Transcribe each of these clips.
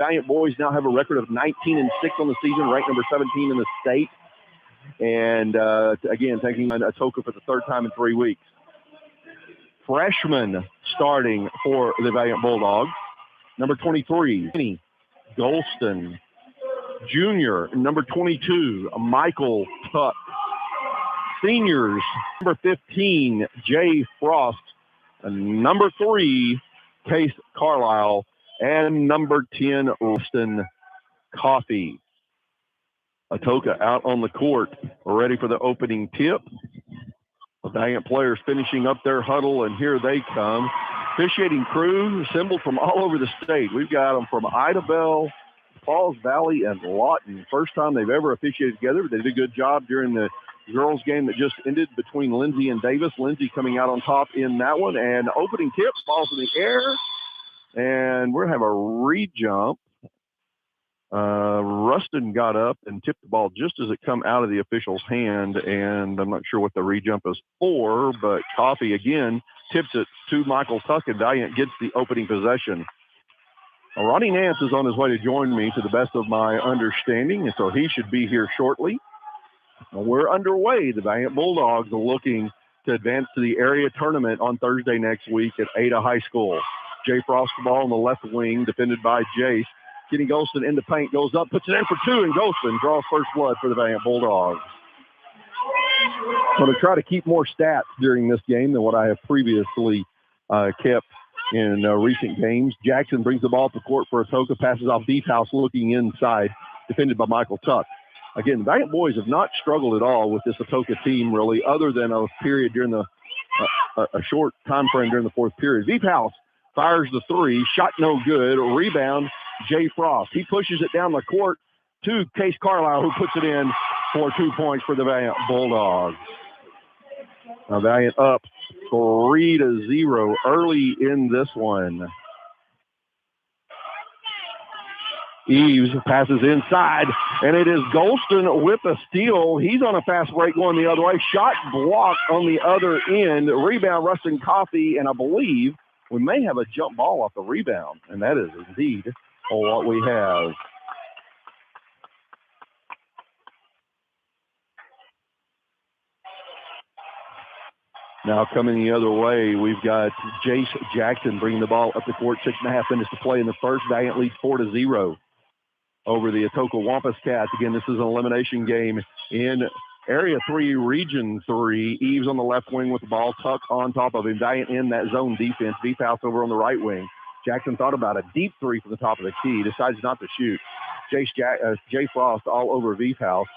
Valliant boys now have a record of 19-6 on the season, ranked number 17 in the state. And again, taking Atoka for the third time in 3 weeks. Freshman starting for the Valliant Bulldogs, number 23, Golston. Junior, number 22, Michael Tuck. Seniors, number 15, Jay Frost. And number 3, Case Carlisle. And number 10, Rustin Coffey. Atoka out on the court, ready for the opening tip. The Valliant players finishing up their huddle, and here they come. Officiating crew assembled from all over the state. We've got them from Idabel, Falls Valley, and Lawton. First time they've ever officiated together. They did a good job during the girls' game that just ended between Lindsay and Davis. Lindsay coming out on top in that one. And opening tip, balls in the air. And we're going to have a re-jump. Rustin got up and tipped the ball just as it come out of the official's hand. And I'm not sure what the re-jump is for, but Coffey again tips it to Michael Tuck, and Valliant gets the opening possession. Well, Ronnie Nance is on his way to join me to the best of my understanding, and so he should be here shortly. Well, we're underway. The Valliant Bulldogs are looking to advance to the area tournament on Thursday next week at Ada High School. Jay Frost the ball on the left wing, defended by Jace. Kenny Golston in the paint, goes up, puts it in for 2, and Golston draws first blood for the Valliant Bulldogs. I'm going to try to keep more stats during this game than what I have previously kept in recent games. Jackson brings the ball up the court for Atoka, passes off Beef House looking inside, defended by Michael Tuck. Again, the Valliant boys have not struggled at all with this Atoka team, really, other than a period during the a short time frame during the fourth period. Beef House fires the 3, shot no good. Rebound, Jay Frost. He pushes it down the court to Case Carlisle, who puts it in for 2 points for the Valliant Bulldogs. Now Valliant up 3-0 early in this one. Eves passes inside, and it is Golston with a steal. He's on a fast break going the other way. Shot blocked on the other end. Rebound, Rustin Coffey, and I believe we may have a jump ball off the rebound, and that is indeed what we have. Now coming the other way, we've got Jace Jackson bringing the ball up the court. 6.5 minutes to play in the first. Valliant leads 4-0 over the Atoka Wampus Cats. Again, this is an elimination game in Area 3, Region 3. Eves on the left wing with the ball. Tuck on top of him. Valliant in that zone defense. Beef House over on the right wing. Jackson thought about a deep 3 from the top of the key. Decides not to shoot. Jay Frost all over Beef House.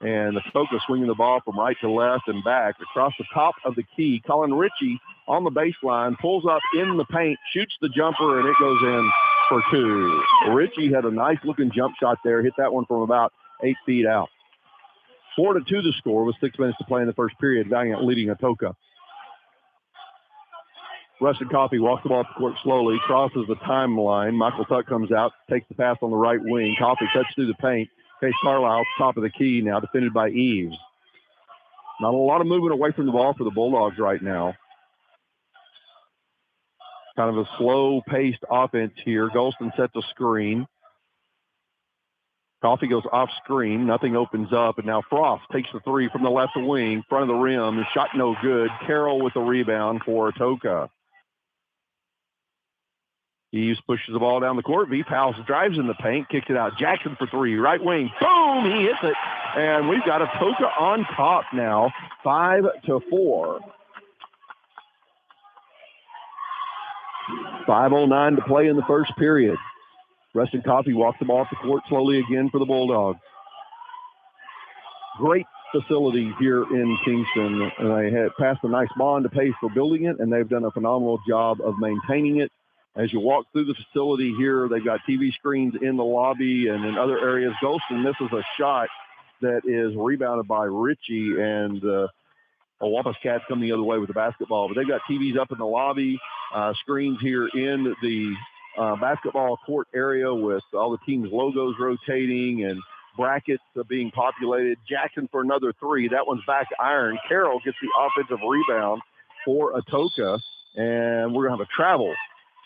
And the Atoka swinging the ball from right to left and back across the top of the key. Colin Ritchie on the baseline, pulls up in the paint, shoots the jumper, and it goes in for 2. Ritchie had a nice-looking jump shot there, hit that one from about 8 feet out. 4-2 the score with 6 minutes to play in the first period. Valliant leading Atoka. Rustin Coffey walks the ball up the court slowly, crosses the timeline. Michael Tuck comes out, takes the pass on the right wing. Coffey cuts through the paint. Case Carlisle, top of the key now, defended by Eves. Not a lot of movement away from the ball for the Bulldogs right now. Kind of a slow-paced offense here. Golston sets a screen. Coffey goes off screen. Nothing opens up. And now Frost takes the 3 from the left wing, front of the rim. The shot no good. Carroll with the rebound for Atoka. Eves pushes the ball down the court. Beef House drives in the paint, kicks it out. Jackson for 3, right wing. Boom! He hits it. And we've got Atoka on top now, 5-4. 5:09 to play in the first period. Rustin Coffey walks the ball off the court slowly again for the Bulldogs. Great facility here in Kingston. And they had passed a nice bond to pay for building it, and they've done a phenomenal job of maintaining it. As you walk through the facility here, they've got TV screens in the lobby and in other areas. Golston misses a shot that is rebounded by Ritchie, and Wampus Cats come the other way with the basketball. But they've got TVs up in the lobby, screens here in the basketball court area with all the teams' logos rotating and brackets being populated. Jackson for another 3. That one's back iron. Carroll gets the offensive rebound for Atoka, and we're going to have a travel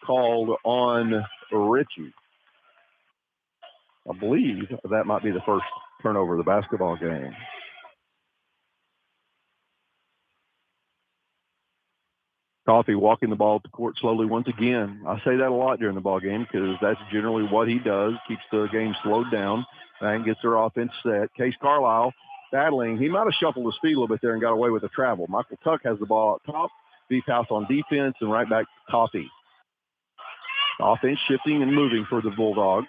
called on Ritchie. believe that might be the first turnover of the basketball game. Coffee walking the ball up the court slowly once again. I say that a lot during the ball game because that's generally what he does, keeps the game slowed down and gets their offense set. Case Carlisle battling. He might have shuffled his feet a little bit there and got away with the travel. Michael Tuck has the ball up top. Beef House on defense and right back to Coffee. Offense shifting and moving for the Bulldogs.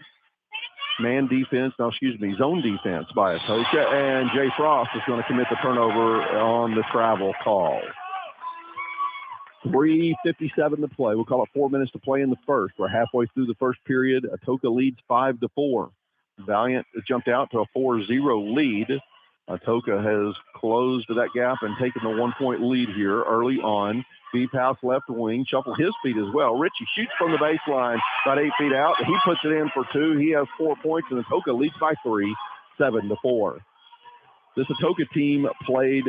Zone defense by Atoka, and Jay Frost is going to commit the turnover on the travel call. 3:57 to play. We'll call it 4 minutes to play in the first. We're halfway through the first period. Atoka leads 5-4. Valiant jumped out to a 4-0 lead. Atoka has closed that gap and taken the 1-point lead here early on. Beef House left wing, shuffled his feet as well. Ritchie shoots from the baseline, about 8 feet out. He puts it in for 2. He has 4 points, and Atoka leads by 3, 7-4. This Atoka team played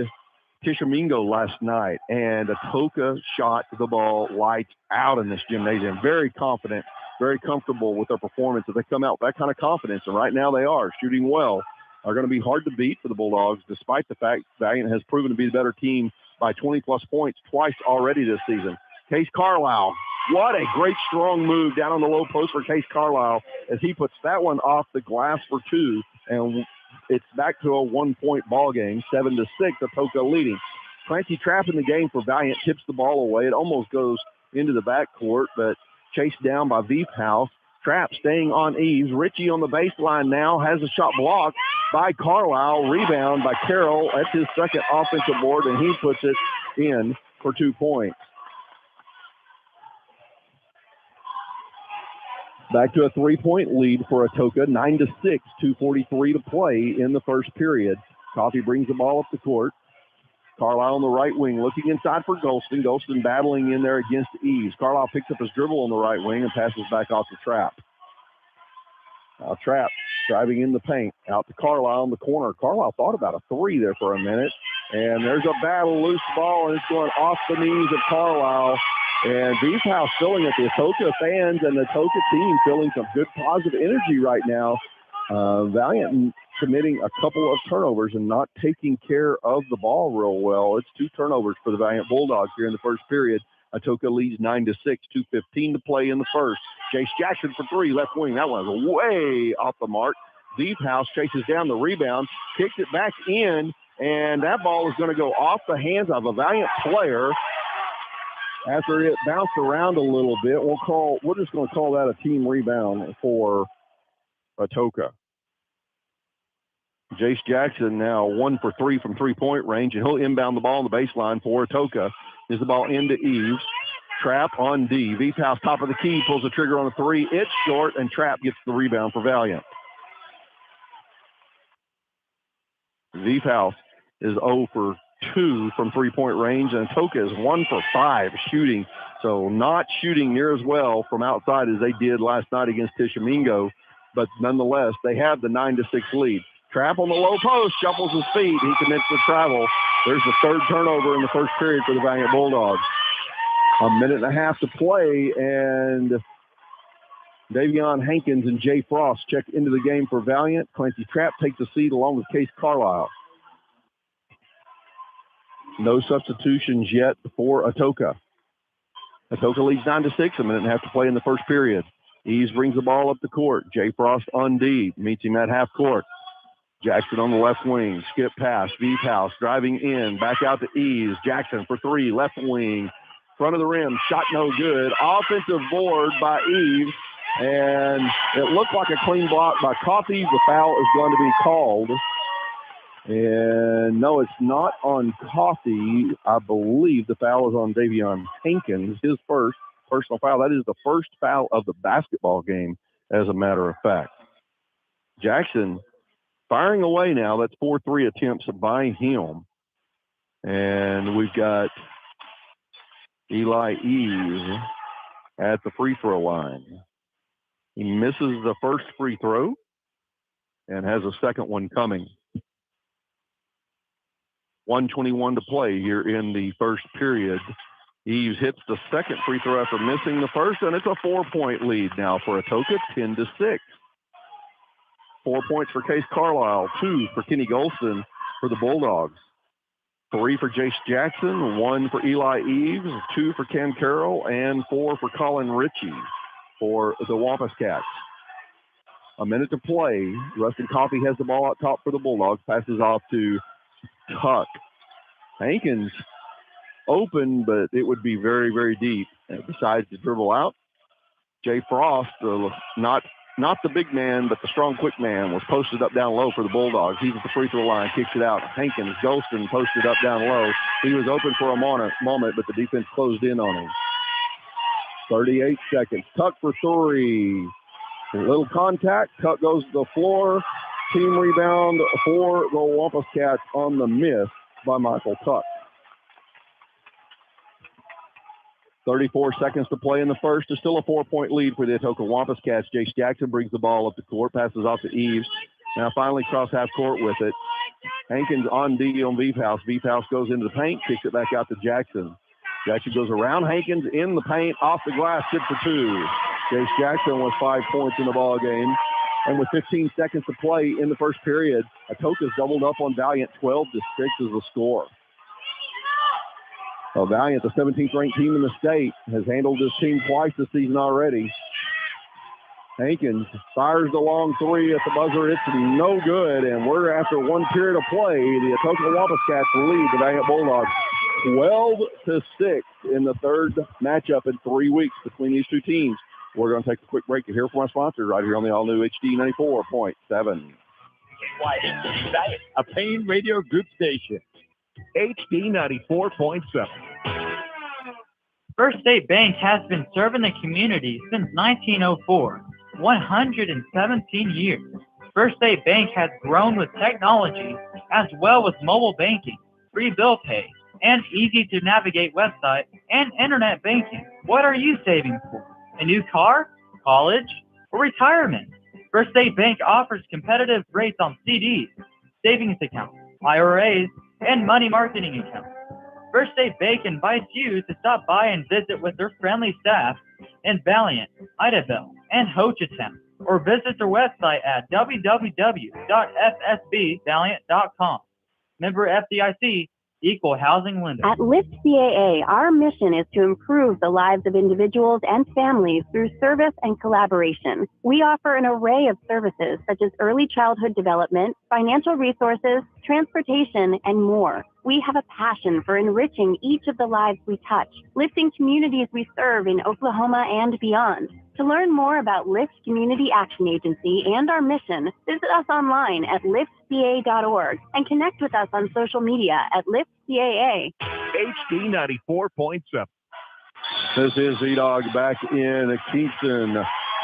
Tishomingo last night, and Atoka shot the ball lights out in this gymnasium. Very confident, very comfortable with their performance. If they come out with that kind of confidence, and right now they are shooting well, are going to be hard to beat for the Bulldogs, despite the fact Valiant has proven to be the better team by 20-plus points twice already this season. Case Carlisle, what a great strong move down on the low post for Case Carlisle as he puts that one off the glass for 2, and it's back to a 1-point ball game, 7-6, Atoka leading. Clancy Trapp in the game for Valiant tips the ball away. It almost goes into the backcourt, but chased down by Veep House. Trapp staying on Eves. Ritchie on the baseline now has a shot blocked by Carlisle. Rebound by Carroll. That's his second offensive board, and he puts it in for 2 points. Back to a 3-point lead for Atoka, 9-6, 2:43 to play in the first period. Coffee brings the ball up the court. Carlisle on the right wing, looking inside for Golston. Golston battling in there against Eves. Carlisle picks up his dribble on the right wing and passes back off to Trapp. Now Trapp driving in the paint, out to Carlisle in the corner. Carlisle thought about a 3 there for a minute, and there's a battle, loose ball, and it's going off the knees of Carlisle. And Beef House filling it. The Atoka fans and the Atoka team feeling some good positive energy right now. Valiant committing a couple of turnovers and not taking care of the ball real well. It's 2 turnovers for the Valiant Bulldogs here in the first period. Atoka leads 9-6, 2:15 to play in the first. Jace Jackson for 3, left wing. That one was way off the mark. Beef House chases down the rebound, kicks it back in, and that ball is going to go off the hands of a Valiant player. After it bounced around a little bit, we're just going to call that a team rebound for Atoka. Jace Jackson now 1 for 3 from 3-point range, and he'll inbound the ball on the baseline for Atoka. Is the ball into Eves. Trapp on D. Veep House top of the key, pulls the trigger on a 3. It's short, and Trapp gets the rebound for Valiant. Veep House is 0 for 2 from 3-point range, and Atoka is 1 for 5 shooting. So not shooting near as well from outside as they did last night against Tishomingo, but nonetheless, they have the 9-6 lead. Trapp on the low post, shuffles his feet. He commits the travel. There's the 3rd turnover in the first period for the Valiant Bulldogs. A minute and a half to play, and Davion Hankins and Jay Frost check into the game for Valiant. Clancy Trapp takes a seat along with Case Carlisle. No substitutions yet for Atoka. Atoka leads 9-6, a minute and a half to play in the first period. Eves brings the ball up the court. Jay Frost on D, meets him at half court. Jackson on the left wing, skip pass, Veep House driving in, back out to Eves. Jackson for 3, left wing, front of the rim, shot no good. Offensive board by Eves, and it looked like a clean block by Coffee. The foul is going to be called. And no, it's not on Coffee. I believe the foul is on Davion Hankins, his first personal foul. That is the first foul of the basketball game, as a matter of fact. Jackson firing away now. That's 4-3 attempts by him. And we've got Eli Eves at the free throw line. He misses the first free throw and has a second one coming. 1:21 to play here in the first period. Eves hits the second free throw after missing the first, and it's a 4-point lead now for Atoka, 10-6. 4 points for Case Carlisle, 2 for Kenny Golston for the Bulldogs, 3 for Jace Jackson, 1 for Eli Eves, 2 for Cam Carroll, and 4 for Colin Ritchie for the Wampus Cats. A minute to play. Rustin Coffey has the ball out top for the Bulldogs, passes off to Tuck. Hankins open, but it would be very, very deep. And decides to dribble out. Jay Frost, not the big man, but the strong, quick man, was posted up down low for the Bulldogs. He's at the free throw line, kicks it out. Hankins, Golston posted up down low. He was open for a moment, but the defense closed in on him. 38 seconds. Tuck for 3. A little contact. Tuck goes to the floor. Team rebound for the Wampus Cats on the miss by Michael Tuck. 34 seconds to play in the first. There's still a 4-point lead for the Atoka Wampus Cats. Jace Jackson brings the ball up the court, passes off to Eves. Now finally cross half court with it. Hankins on D on Beefhouse. Beefhouse goes into the paint, kicks it back out to Jackson. Jackson goes around Hankins in the paint, off the glass, good for 2. Jace Jackson with 5 points in the ball game. And with 15 seconds to play in the first period, Atoka's doubled up on Valliant. 12-6 is the score. So Valliant, the 17th ranked team in the state, has handled this team twice this season already. Hankins fires the long 3 at the buzzer. It's no good, and we're after 1 period of play. The Atoka Wampus Cats lead the Valliant Bulldogs 12-6 in the third matchup in 3 weeks between these two teams. We're going to take a quick break to hear from our sponsor right here on the all-new HD 94.7. A Payne Radio Group station. HD 94.7. First State Bank has been serving the community since 1904, 117 years. First State Bank has grown with technology as well as mobile banking, free bill pay, and easy-to-navigate website and internet banking. What are you saving for? A new car, college, or retirement? First State Bank offers competitive rates on CDs, savings accounts, IRAs, and money marketing accounts. First State Bank invites you to stop by and visit with their friendly staff in Valliant, Idabel, and Hochatown, or visit their website at www.fsbvalliant.com. Member FDIC, Equal Housing Lender. At Lift CAA, our mission is to improve the lives of individuals and families through service and collaboration. We offer an array of services such as early childhood development, financial resources, transportation, and more. We have a passion for enriching each of the lives we touch, lifting communities we serve in Oklahoma and beyond. To learn more about Lift Community Action Agency and our mission, visit us online at liftca.org and connect with us on social media at LiftCAA. HD 94.7. This is Z-Dog back in Kingston,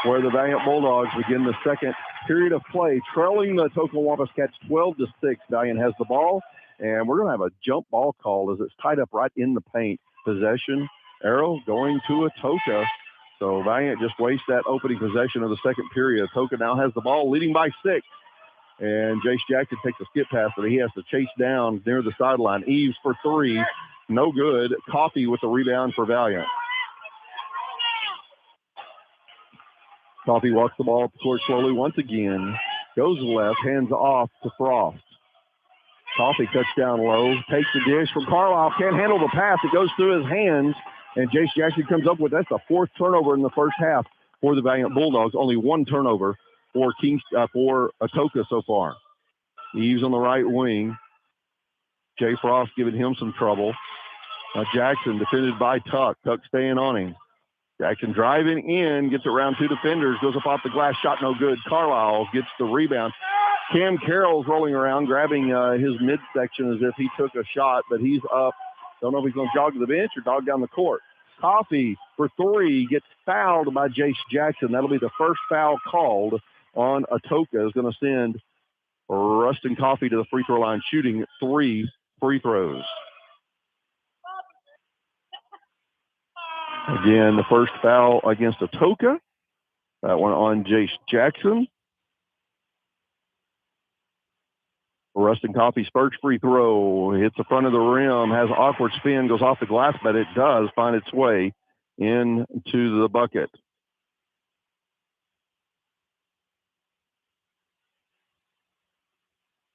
where the Valliant Bulldogs begin the second period of play, trailing the Atoka Wampus Cats 12-6. Valliant has the ball, and we're going to have a jump ball call as it's tied up right in the paint. Possession, arrow going to Atoka. So Valliant just wastes that opening possession of the second period. Atoka now has the ball, leading by 6. And Jace Jackson takes a skip pass, but he has to chase down near the sideline. Eves for 3, no good. Coffey with the rebound for Valliant. Coffey walks the ball up the court slowly once again. Goes left, hands off to Frost. Coffey cuts down low, takes the dish from Carlisle. Can't handle the pass. It goes through his hands. And Jace Jackson comes up with, that's the 4th turnover in the first half for the Valliant Bulldogs. Only 1 turnover for Atoka so far. Eves on the right wing. Jay Frost giving him some trouble. Now Jackson defended by Tuck. Tuck staying on him. Jackson driving in, gets around 2 defenders, goes up off the glass, shot no good. Carlisle gets the rebound. Cam Carroll's rolling around, grabbing his midsection as if he took a shot, but he's up. Don't know if he's going to jog to the bench or jog down the court. Coffey for 3 gets fouled by Jace Jackson. That'll be the first foul called on Atoka. Is going to send Rustin Coffey to the free throw line, shooting 3 free throws. Again, the first foul against Atoka. That one on Jace Jackson. Rustin Coffey's first free throw hits the front of the rim, has an awkward spin, goes off the glass, but it does find its way into the bucket.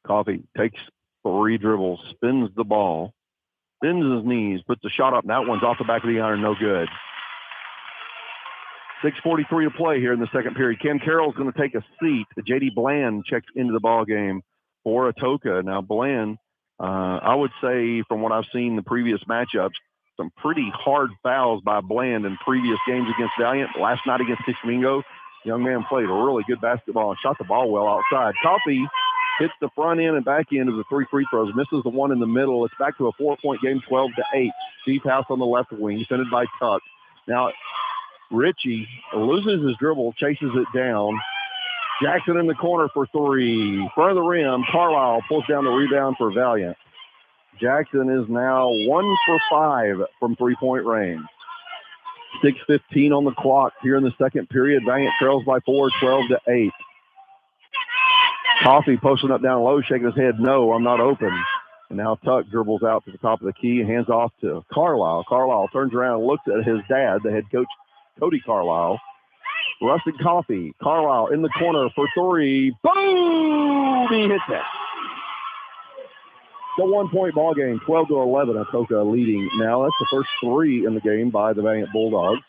Coffee takes 3 dribbles, spins the ball, bends his knees, puts the shot up, and that one's off the back of the iron, no good. 6:43 to play here in the second period. Cam Carroll's going to take a seat. J.D. Bland checks into the ball game for Atoka. Now, Bland, I would say from what I've seen in the previous matchups, some pretty hard fouls by Bland in previous games against Valliant. Last night against Tishomingo, young man played a really good basketball and shot the ball well outside. Coffee hits the front end and back end of the 3 free throws, misses the one in the middle. It's back to a 4-point game, 12-8. Deep house on the left wing, defended by Tuck. Now, Ritchie loses his dribble, chases it down. Jackson in the corner for 3. Front of the rim, Carlisle pulls down the rebound for Valliant. Jackson is now 1 for 5 from 3-point range. 6:15 on the clock here in the second period. Valliant trails by 4, 12-8. Coffee posting up down low, shaking his head, no, I'm not open. And now Tuck dribbles out to the top of the key and hands off to Carlisle. Carlisle turns around and looks at his dad, the head coach, Cody Carlisle. Rustin Coffee. Carlisle in the corner for 3. Boom! He hits it. The 1-point ball game, 12-11. Atoka leading now. That's the first 3 in the game by the Valliant Bulldogs.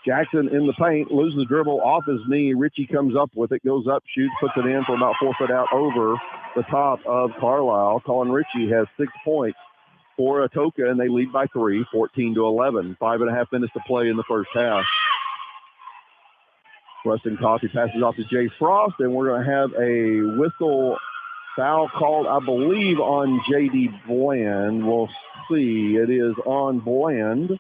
Jackson in the paint, loses the dribble off his knee. Ritchie comes up with it, goes up, shoots, puts it in for about 4 foot out over the top of Carlisle. Colin Ritchie has 6 points for Atoka, and they lead by 3, 14-11. 5.5 minutes to play in the first half. Rustin Coffee passes off to Jay Frost, and we're going to have a whistle foul called, I believe, on J.D. Bland. We'll see. It is on Bland.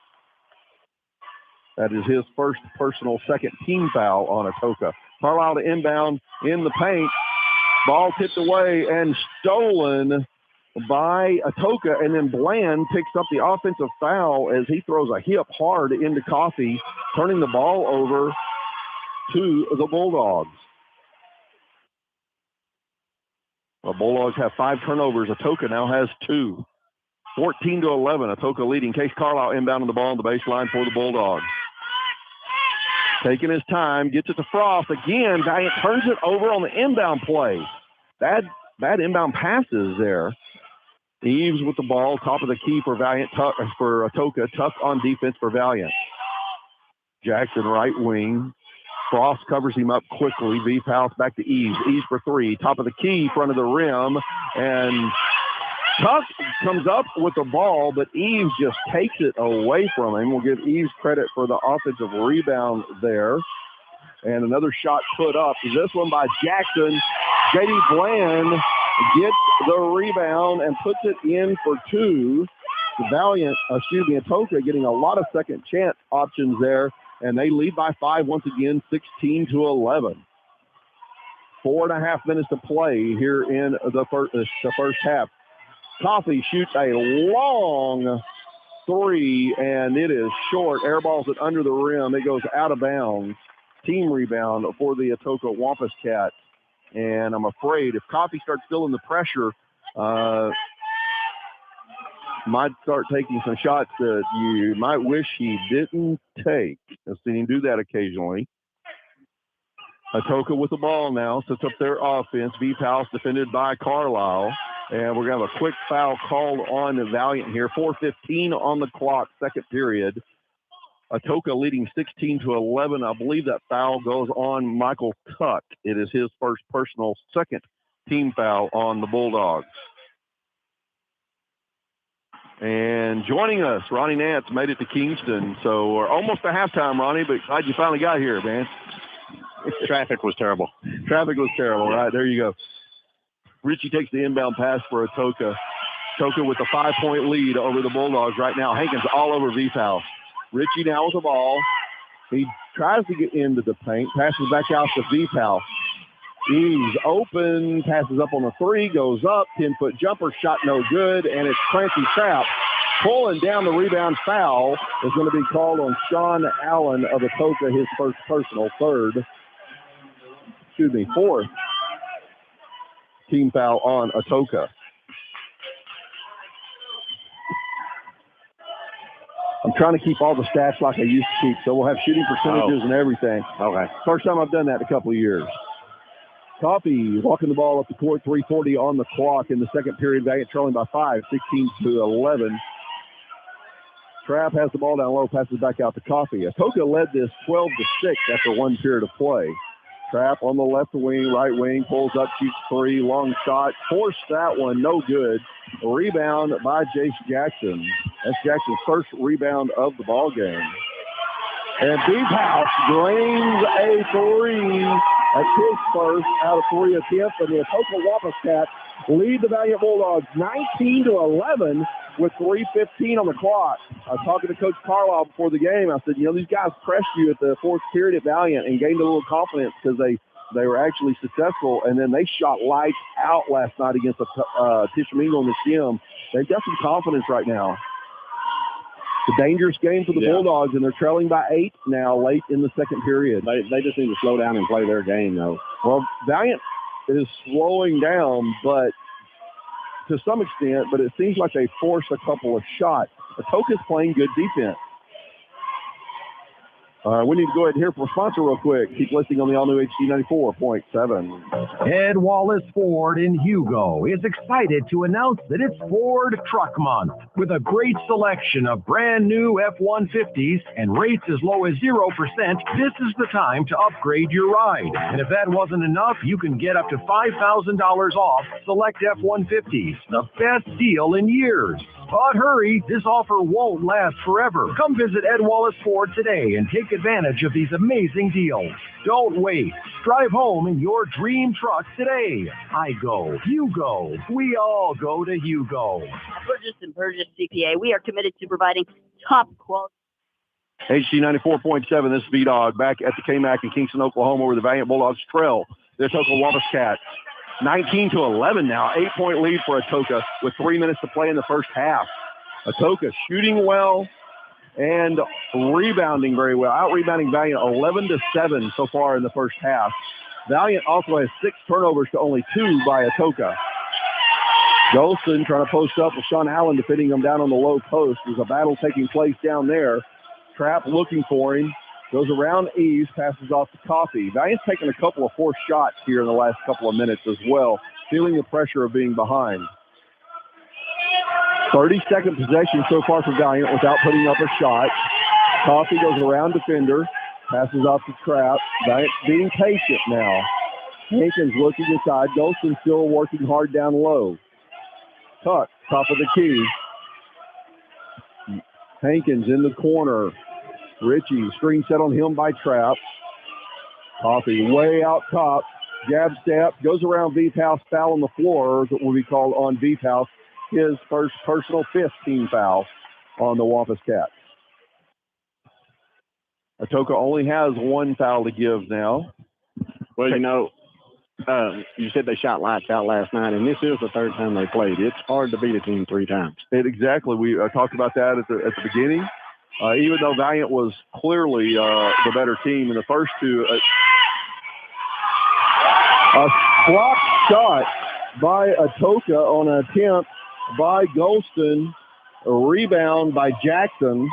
That is his first personal second team foul on Atoka. Carlisle to inbound in the paint. Ball tipped away and stolen by Atoka, and then Bland picks up the offensive foul as he throws a hip hard into Coffee, turning the ball over to the Bulldogs. The Bulldogs have 5 turnovers. Atoka now has 2. 14-11. Atoka leading. Case Carlisle inbounding the ball on the baseline for the Bulldogs. Taking his time, gets it to Frost again. Valliant turns it over on the inbound play. Bad inbound passes there. Eves with the ball, top of the key for Valliant, for Atoka. Tuck on defense for Valliant. Jackson right wing. Frost covers him up quickly. V-House back to Eves. Eves for 3. Top of the key, front of the rim. And Tuck comes up with the ball, but Eves just takes it away from him. We'll give Eves credit for the offensive rebound there. And another shot put up. This one by Jackson. J.D. Bland gets the rebound and puts it in for 2. Atoka getting a lot of second chance options there. And they lead by 5 once again, 16-11. 4.5 minutes to play here in the first half. Coffee shoots a long 3, and it is short. Airballs it under the rim. It goes out of bounds. Team rebound for the Atoka Wampus Cats. And I'm afraid if Coffee starts feeling the pressure, might start taking some shots that you might wish he didn't take. I've seen him do that occasionally. Atoka with the ball now, sets up their offense. V-House defended by Carlisle. And we're going to have a quick foul called on the Valliant here. 4:15 on the clock, second period. Atoka leading 16-11. I believe that foul goes on Michael Tuck. It is his first personal second team foul on the Bulldogs. And joining us, Ronnie Nance made it to Kingston. So we're almost to halftime, Ronnie, but glad you finally got here, man. Traffic was terrible. Traffic was terrible, right? There you go. Ritchie takes the inbound pass for Atoka. Atoka with a 5-point lead over the Bulldogs right now. Hankins all over V-House. Ritchie now with the ball. He tries to get into the paint, passes back out to V-House. Eves open, passes up on the 3, goes up, 10-foot jumper, shot no good, and it's Clancy Trapp pulling down the rebound. Foul is going to be called on Sean Allen of Atoka, his first personal, fourth team foul on Atoka. I'm trying to keep all the stats like I used to keep, so we'll have shooting percentages and everything. Okay. First time I've done that in a couple of years. Coffee walking the ball up the court, 3:40 on the clock in the second period. Valiant trailing by 5, 16-11. Trapp has the ball down low, passes back out to Coffee. Atoka led this 12-6 after one period of play. Trapp on the left wing, right wing, pulls up, shoots three, long shot, forced that one, no good. A rebound by Jace Jackson. That's Jackson's first rebound of the ball game. And Deep House drains a three. That's his first out of three attempts, and the Atoka Wampus Cats lead the Valiant Bulldogs 19-11 with 3:15 on the clock. I was talking to Coach Carlisle before the game. I said, these guys pressed you at the fourth period at Valiant and gained a little confidence because they were actually successful, and then they shot lights out last night against Tishomingo in the gym. They've got some confidence right now. It's a dangerous game for the Bulldogs, and they're trailing by 8 now late in the second period. They just need to slow down and play their game, though. Well, Valiant is slowing down, but to some extent, but it seems like they force a couple of shots. Atoka's playing good defense. We need to go ahead and hear from a sponsor real quick. Keep listening on the all-new HD 94.7. Ed Wallace Ford in Hugo is excited to announce that it's Ford Truck Month with a great selection of brand new F-150s and rates as low as 0%. This is the time to upgrade your ride. And if that wasn't enough, you can get up to $5,000 off select F-150s. The best deal in years. But hurry, this offer won't last forever. Come visit Ed Wallace Ford today and take advantage of these amazing deals. Don't wait. Drive home in your dream truck today. I go. You go. We all go to Hugo. Burgess & Burgess CPA. We are committed to providing top quality. HD 94.7, this is V-Dog back at the KMAC in Kingston, Oklahoma, where the Valiant Bulldogs trail the Atoka Wampus Cats. 19-11 now, 8-point lead for Atoka with 3 minutes to play in the first half. Atoka shooting well and rebounding very well. Out-rebounding Valiant 11-7 so far in the first half. Valiant also has 6 turnovers to only 2 by Atoka. Golston trying to post up with Sean Allen defending him down on the low post. There's a battle taking place down there. Trapp looking for him. Goes around Eves, passes off to Coffee. Valiant's taken a couple of forced shots here in the last couple of minutes as well, feeling the pressure of being behind. 30-second possession so far for Valiant without putting up a shot. Coffee goes around defender, passes off to Trapp. Valiant being patient now. Hankins looking inside. Golston still working hard down low. Tuck, top of the key. Hankins in the corner. Ritchie, screen set on him by Trapp. Coffee way out top. Jab step, goes around Veep House, foul on the floor, that will be called on Veep House. His first personal 15 foul on the Wampus Cats. Atoka only has 1 foul to give now. Well, you said they shot lights out last night, and this is the third time they played. It's hard to beat a team 3 times. Exactly. We talked about that at the beginning. Even though Valiant was clearly the better team in the first 2. A block shot by Atoka on an attempt by Golston. A rebound by Jackson.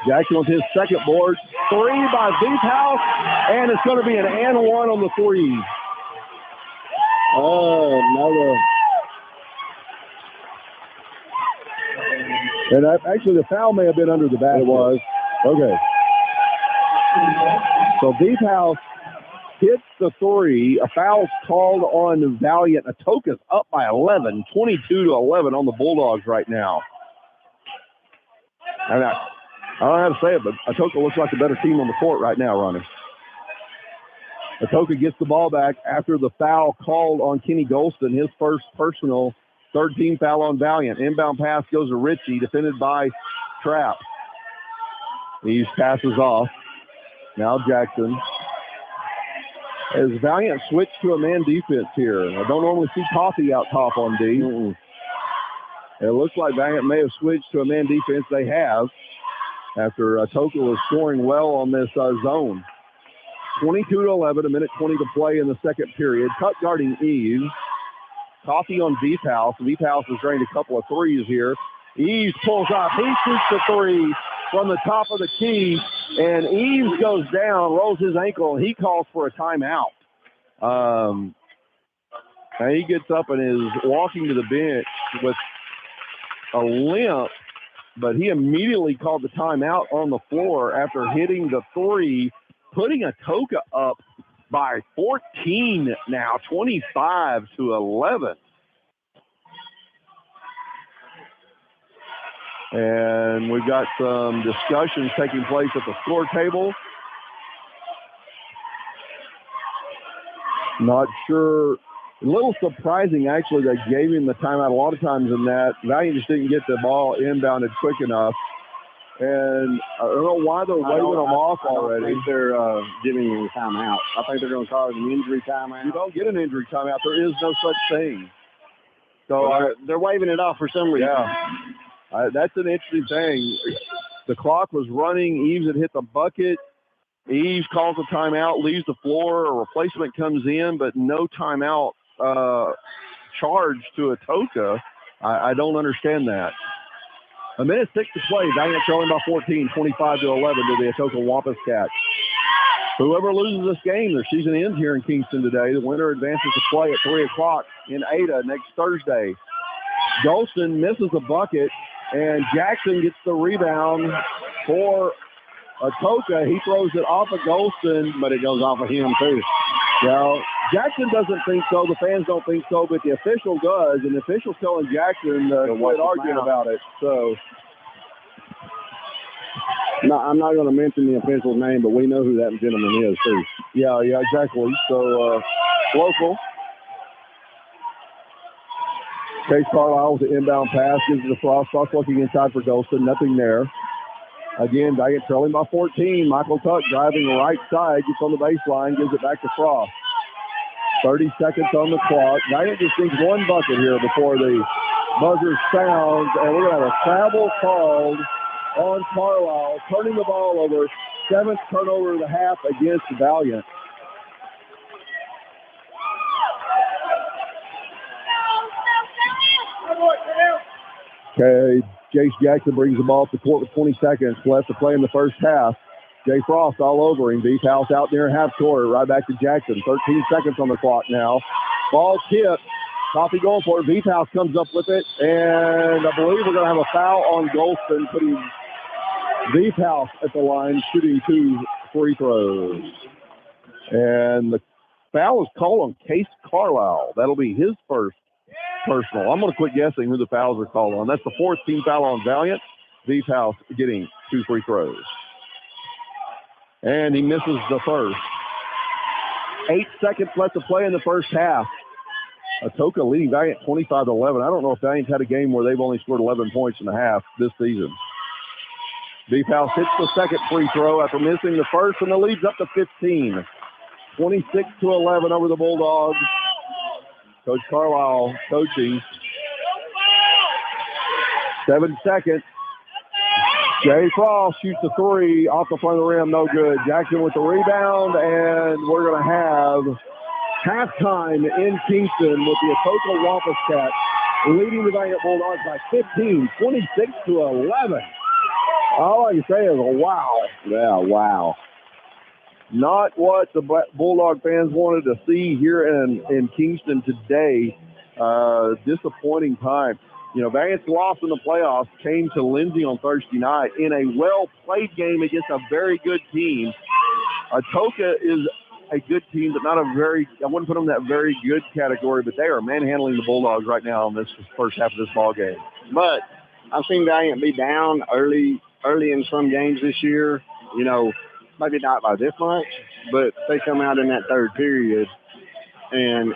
Jackson with his second board. 3 by Veep House, and it's going to be an and 1 on the 3. Oh, another. And actually, the foul may have been under the basket. It was. Okay. So Veep House hits the 3. A foul's called on Valiant. Atoka's up by 11, 22-11 on the Bulldogs right now. And I don't know how to say it, but Atoka looks like the better team on the court right now, Ronnie. Atoka gets the ball back after the foul called on Kenny Golston, his first personal 13 foul on Valiant. Inbound pass goes to Ritchie, defended by Trapp. He passes off. Now Jackson. As Valiant switched to a man defense here. I don't normally see Coffee out top on D. It looks like Valiant may have switched to a man defense. They have, after Atoka was scoring well on this zone. 22-11, a minute 20 to play in the second period. Tuck guarding Eves. Coffee on Veep House. Veep House has drained a couple of threes here. Eves pulls off. He shoots the 3 from the top of the key, and Eves goes down, rolls his ankle, and he calls for a timeout. And he gets up and is walking to the bench with a limp, but he immediately called the timeout on the floor after hitting the three, putting Atoka up by 14 now, 25-11. And we've got some discussions taking place at the score table. Not sure. A little surprising, actually, they gave him the timeout a lot of times in that. Valliant just didn't get the ball inbounded quick enough. And I don't know why they're waving them off already. I think they're giving him a timeout. I think they're going to call it an injury timeout. You don't get an injury timeout. There is no such thing. So well, they're waving it off for some reason. Yeah. That's an interesting thing. The clock was running. Eves had hit the bucket. Eves calls a timeout, leaves the floor. A replacement comes in, but no timeout charged to Atoka. I don't understand that. 1:06 to play. Valliant trailing by 14, 25-11 to the Atoka Wampus Cats. Whoever loses this game, their season ends here in Kingston today. The winner advances to play at 3 o'clock in Ada next Thursday. Golston misses a bucket, and Jackson gets the rebound for Atoka. He throws it off of Golston, but it goes off of him, too. Well, Jackson doesn't think so. The fans don't think so, but the official does, and the official's telling Jackson to quit arguing about it. So, no, I'm not going to mention the official's name, but we know who that gentleman is, too. Yeah, exactly. So, local. Chase Carlisle with the inbound pass, gives it to Frost. Frost looking inside for Golston. Nothing there. Again, Valliant trailing by 14. Michael Tuck driving the right side, gets on the baseline, gives it back to Frost. 30 seconds on the clock. Valliant just needs one bucket here before the buzzer sounds, and we're going to have a travel called on Carlisle, turning the ball over. 7th turnover of the half against Valliant. Okay, Jace Jackson brings the ball up the court with 20 seconds left to play in the first half. Jay Frost all over him. Beef House out there half court. Right back to Jackson. 13 seconds on the clock now. Ball tipped. Coffee going for it. Beef House comes up with it. And I believe we're going to have a foul on Golston, putting Beef House at the line, shooting 2 free throws. And the foul is called on Case Carlisle. That'll be his first personal. I'm going to quit guessing who the fouls are called on. That's the 4th team foul on Valliant. Beef House getting 2 free throws. And he misses the first. 8 seconds left to play in the first half. Atoka leading Valliant 25-11. I don't know if Valiant's had a game where they've only scored 11 points in a half this season. Beef House hits the second free throw after missing the first, and the lead's up to 15. 26-11 over the Bulldogs. Coach Carlisle coaching. 7 seconds. Jay Frost shoots a 3 off the front of the rim, no good. Jackson with the rebound, and we're going to have halftime in Kingston with the Atoka Wampus Cats leading the Valliant Bulldogs by 15, 26-11. All I can say is wow. Yeah, wow. Not what the Bulldog fans wanted to see here in Kingston today. Disappointing time. You know, Valliant's loss in the playoffs came to Lindsay on Thursday night in a well-played game against a very good team. Atoka is a good team, but not a very, I wouldn't put them in that very good category, but they are manhandling the Bulldogs right now in this first half of this ball game. But I've seen Valliant be down early in some games this year. You know, maybe not by this much, but they come out in that third period, and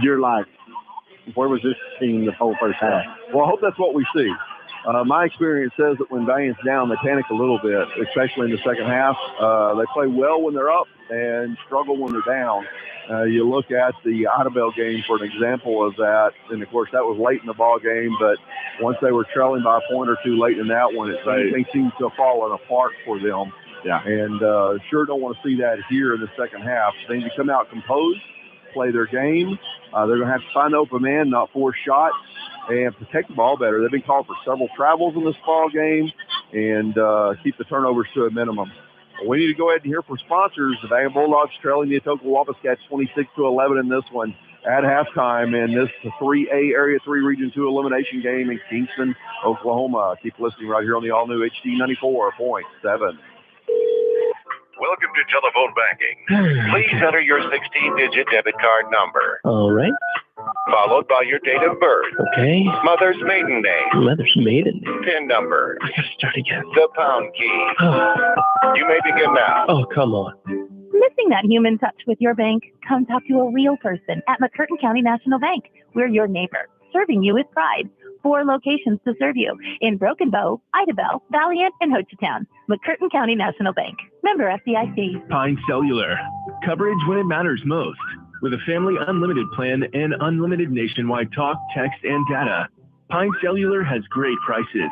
you're like, where was this team the whole first half? Well, I hope that's what we see. My experience says that when Valiant's down, they panic a little bit, especially in the second half. They play well when they're up and struggle when they're down. You look at the Idabel game for an example of that, and of course that was late in the ball game, but once they were trailing by a point or two late in that one, everything seems to have fallen apart for them. Yeah. And sure don't want to see that here in the second half. They need to come out composed, play their game. They're going to have to find the open man, not force shots, and protect the ball better. They've been called for several travels in this ball game, and keep the turnovers to a minimum. We need to go ahead and hear from sponsors. The Valliant Bulldogs trailing the Atoka Wabascats 26-11 in this one at halftime in this 3A Area 3 Region 2 elimination game in Kingston, Oklahoma. Keep listening right here on the all-new HD 94.7. Welcome to telephone banking. Please enter your 16-digit debit card number. All right. Followed by your date of birth. Okay. Mother's maiden name. Mother's maiden. PIN number. I gotta start again. The pound key. You may begin now. Oh, come on. Missing that human touch with your bank? Come talk to a real person at McCurtain County National Bank. We're your neighbor, serving you with pride. 4 locations to serve you in Broken Bow, Idabel, Valliant, and Hochatown. McCurtain County National Bank. Member FDIC. Pine Cellular. Coverage when it matters most. With a family unlimited plan and unlimited nationwide talk, text, and data. Pine Cellular has great prices,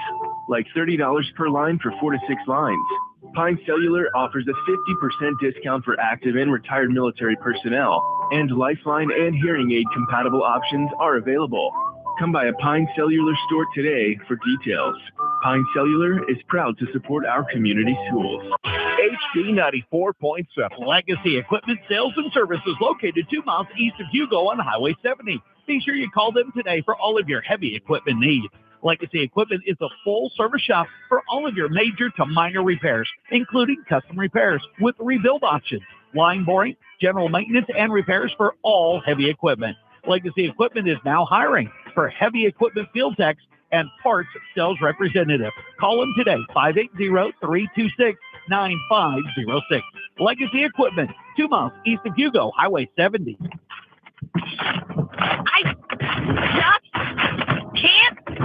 like $30 per line for 4 to 6 lines. Pine Cellular offers a 50% discount for active and retired military personnel, and Lifeline and hearing aid compatible options are available. Come by a Pine Cellular store today for details. Pine Cellular is proud to support our community schools. HD 94.7 Legacy Equipment Sales and Services located 2 miles east of Hugo on Highway 70. Be sure you call them today for all of your heavy equipment needs. Legacy Equipment is a full-service shop for all of your major to minor repairs, including custom repairs with rebuild options, line boring, general maintenance, and repairs for all heavy equipment. Legacy Equipment is now hiring for heavy equipment field techs and parts sales representative. Call them today, 580-326-9506. Legacy Equipment, 2 miles east of Hugo, Highway 70. I just can't fit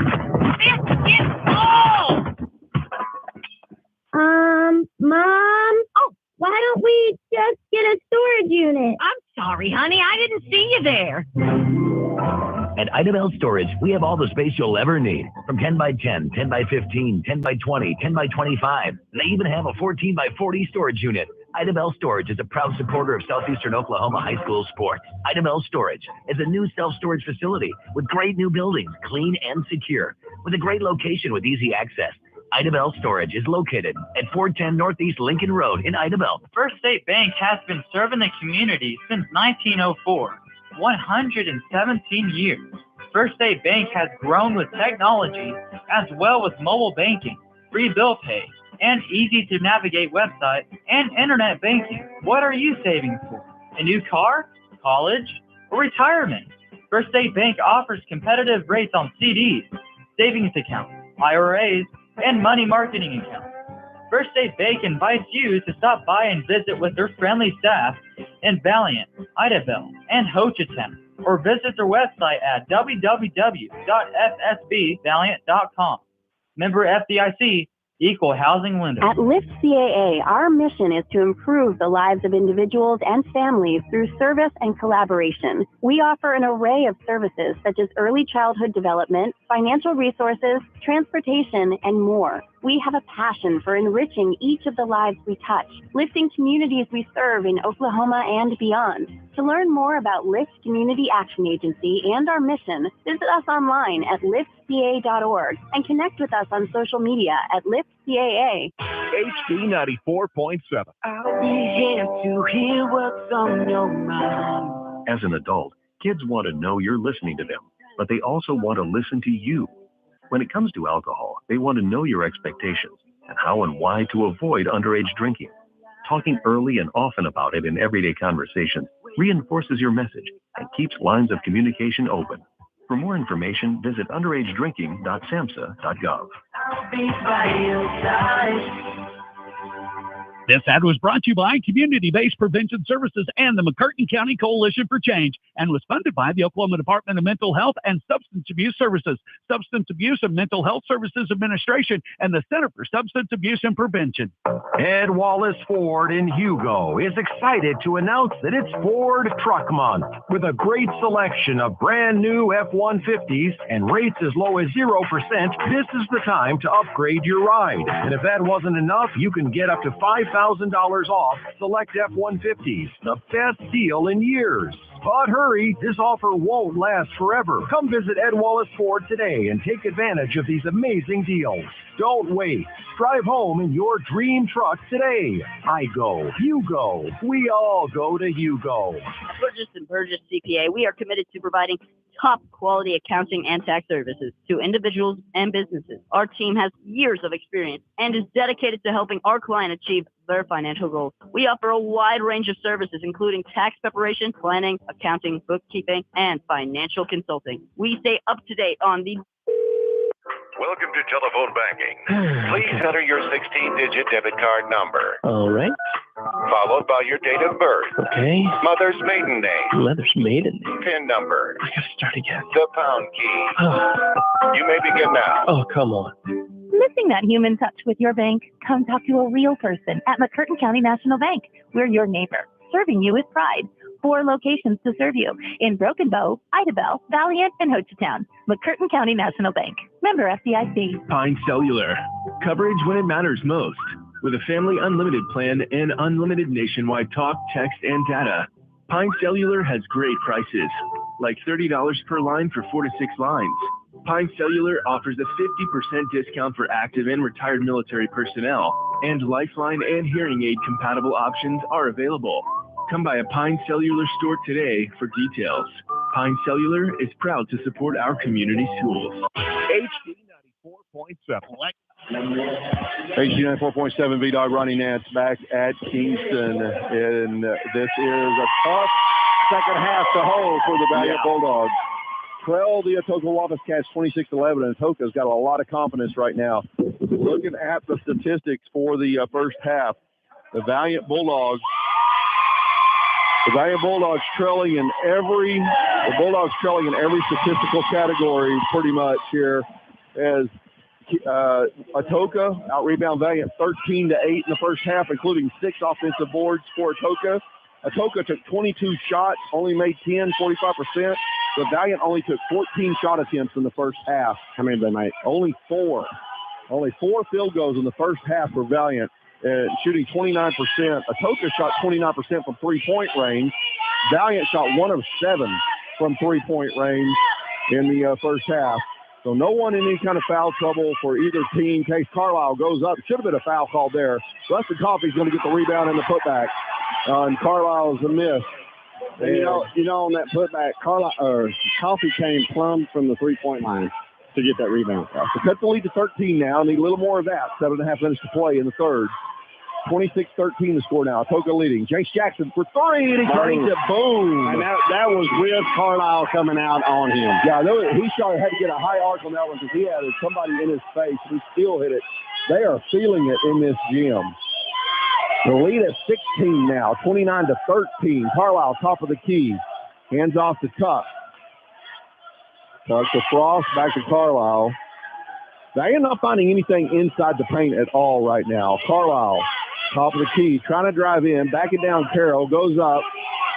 it all. Mom? Oh, why don't we just get a storage unit? I'm sorry, honey. I didn't see you there. At Idabel Storage, we have all the space you'll ever need. From 10 by 10, 10 by 15, 10 by 20, 10 by 25. And they even have a 14 by 40 storage unit. Idabel Storage is a proud supporter of Southeastern Oklahoma high school sports. Idabel Storage is a new self-storage facility with great new buildings, clean and secure, with a great location with easy access. Idabel Storage is located at 410 Northeast Lincoln Road in Idabel. First State Bank has been serving the community since 1904. 117 years. First State Bank has grown with technology as well as mobile banking, free bill pay, and easy-to-navigate website and internet banking. What are you saving for? A new car, college, or retirement? First State Bank offers competitive rates on CDs, savings accounts, IRAs, and money marketing accounts. First State Bank invites you to stop by and visit with their friendly staff in Valliant, Idabel, and Hochatown, or visit their website at www.fsbvalliant.com. Member FDIC, Equal Housing Lender. At Lift CAA, our mission is to improve the lives of individuals and families through service and collaboration. We offer an array of services such as early childhood development, financial resources, transportation, and more. We have a passion for enriching each of the lives we touch, lifting communities we serve in Oklahoma and beyond. To learn more about Lift Community Action Agency and our mission, visit us online at liftca.org and connect with us on social media at LiftCAA. HD 94.7. I'll be here to hear what's on your mind. As an adult, kids want to know you're listening to them, but they also want to listen to you. When it comes to alcohol, they want to know your expectations and how and why to avoid underage drinking. Talking early and often about it in everyday conversations reinforces your message and keeps lines of communication open. For more information, visit underagedrinking.samhsa.gov. I'll be by your side. This ad was brought to you by Community-Based Prevention Services and the McCurtain County Coalition for Change and was funded by the Oklahoma Department of Mental Health and Substance Abuse Services, Substance Abuse and Mental Health Services Administration, and the Center for Substance Abuse and Prevention. Ed Wallace Ford in Hugo is excited to announce that it's Ford Truck Month with a great selection of brand new F-150s and rates as low as 0%. This is the time to upgrade your ride. And if that wasn't enough, you can get up to $5,000 off select F-150s. The best deal in years. But hurry, this offer won't last forever. Come visit Ed Wallace Ford today and take advantage of these amazing deals. Don't wait. Drive home in your dream truck today. I go, you go, we all go to Hugo. Burgess & Burgess CPA, we are committed to providing top quality accounting and tax services to individuals and businesses. Our team has years of experience and is dedicated to helping our client achieve their financial goals. We offer a wide range of services, including tax preparation, planning, accounting, bookkeeping, and financial consulting. We stay up to date on the... Welcome to telephone banking. Please enter your 16-digit debit card number. All right. Followed by your date of birth. Okay. Mother's maiden name. Mother's maiden name. PIN number. I gotta start again. The pound key. You may begin now. Oh, come on. Missing that human touch with your bank? Come talk to a real person at McCurtain County National Bank. We're your neighbor, serving you with pride. 4 locations to serve you in Broken Bow, Idabel, Valliant, and Hochatown. McCurtain County National Bank. Member FDIC. Pine Cellular. Coverage when it matters most. With a family unlimited plan and unlimited nationwide talk, text, and data. Pine Cellular has great prices, like $30 per line for 4 to 6 lines. Pine Cellular offers a 50% discount for active and retired military personnel, and Lifeline and hearing aid compatible options are available. Come by a Pine Cellular store today for details. Pine Cellular is proud to support our community schools. HD 94.7. HD 94.7 V-Dog Ronnie Nance back at Kingston. And this is a tough second half to hold for the Valliant Bulldogs. Trail the Atoka Wabash Cats 26-11, and Atoka's got a lot of confidence right now. Looking at the statistics for the first half, the Valliant Bulldogs trailing in every statistical category pretty much here, as Atoka out-rebound Valliant 13-8 in the first half, including 6 offensive boards for Atoka. Atoka took 22 shots, only made 10, 45%. The Valliant only took 14 shot attempts in the first half. How many did they make? Only 4. Only 4 field goals in the first half for Valliant, shooting 29%. Atoka shot 29% from three-point range. Valliant shot 1 of 7 from three-point range in the first half. So no one in any kind of foul trouble for either team. Case Carlisle goes up. Should have been a foul called there. Rustin Coffey's going to get the rebound and the putback. And Carlisle's a miss. And you know, on that putback, Coffey came plumb from the three-point line to get that rebound. So cut the lead to 13 now. Need a little more of that. 7.5 minutes to play in the third. 26-13 the score now. Atoka leading. Jace Jackson for 3, and he turns it. Boom. And that was with Carlisle coming out on him. Yeah, he had to get a high arc on that one because he had somebody in his face. He still hit it. They are feeling it in this gym. The lead is 16 now, 29-13. Carlisle top of the key. Hands off to Tuck. Tuck to Frost, back to Carlisle. They are not finding anything inside the paint at all right now. Carlisle, top of the key, trying to drive in, backing down Carroll, goes up.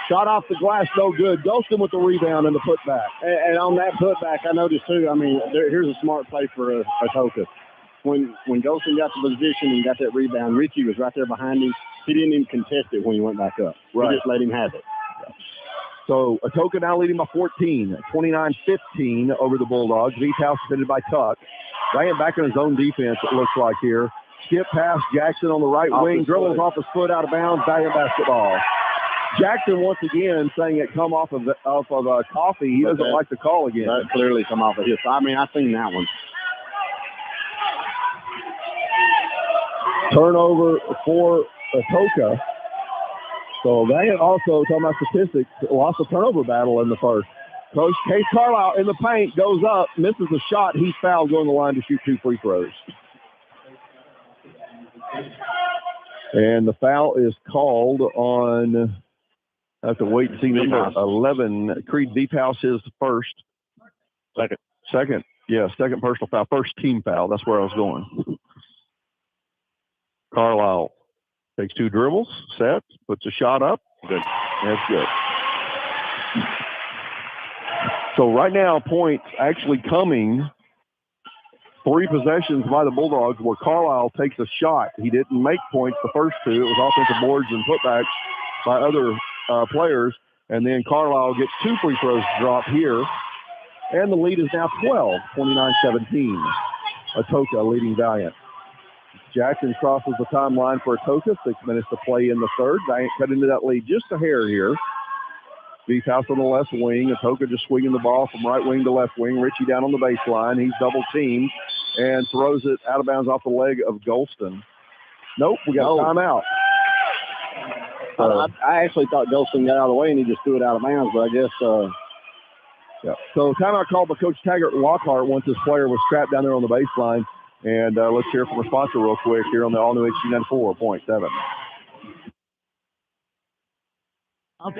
Shot off the glass, no good. Golston with the rebound and the putback. And on that putback, I noticed too, here's a smart play for Atoka. When Golston got the position and got that rebound, Richie was right there behind him. He didn't even contest it when he went back up. Right. He just let him have it. So Atoka now leading by 14, 29-15 over the Bulldogs. V-House defended by Tuck. Ryan back in his own defense, it looks like here. Skip past Jackson on the right wing. Dribbles off his foot out of bounds. Valliant basketball. Jackson once again saying it come off of Coffey. He doesn't like the call again. That clearly come off of his. I've seen that one. Turnover for Atoka. So Valliant also, talking about statistics, lost a turnover battle in the first. Coach Case Carlisle in the paint, goes up, misses a shot. He's fouled going to the line to shoot 2 free throws. And the foul is called on, I have to wait and see, number 11. Creed Deephouse is first. Second. Yeah, second personal foul. First team foul. That's where I was going. Carlisle takes 2 dribbles, sets, puts a shot up. Good. That's good. So right now, points actually coming 3 possessions by the Bulldogs where Carlisle takes a shot. He didn't make points the first 2. It was offensive boards and putbacks by other players. And then Carlisle gets 2 free throws to drop here. And the lead is now 12, 29-17. Atoka leading Valliant. Jackson crosses the timeline for Atoka. 6 minutes to play in the third. Valliant cut into that lead just a hair here. Beef House on the left wing. Atoka just swinging the ball from right wing to left wing. Richie down on the baseline. He's double teamed and throws it out of bounds off the leg of Golston. Nope, we got a timeout. I actually thought Golston got out of the way and he just threw it out of bounds, but I guess. Yeah. So timeout called by Coach Taggart Lockhart once his player was trapped down there on the baseline. And let's hear from our sponsor real quick here on the all-new HD 94.7.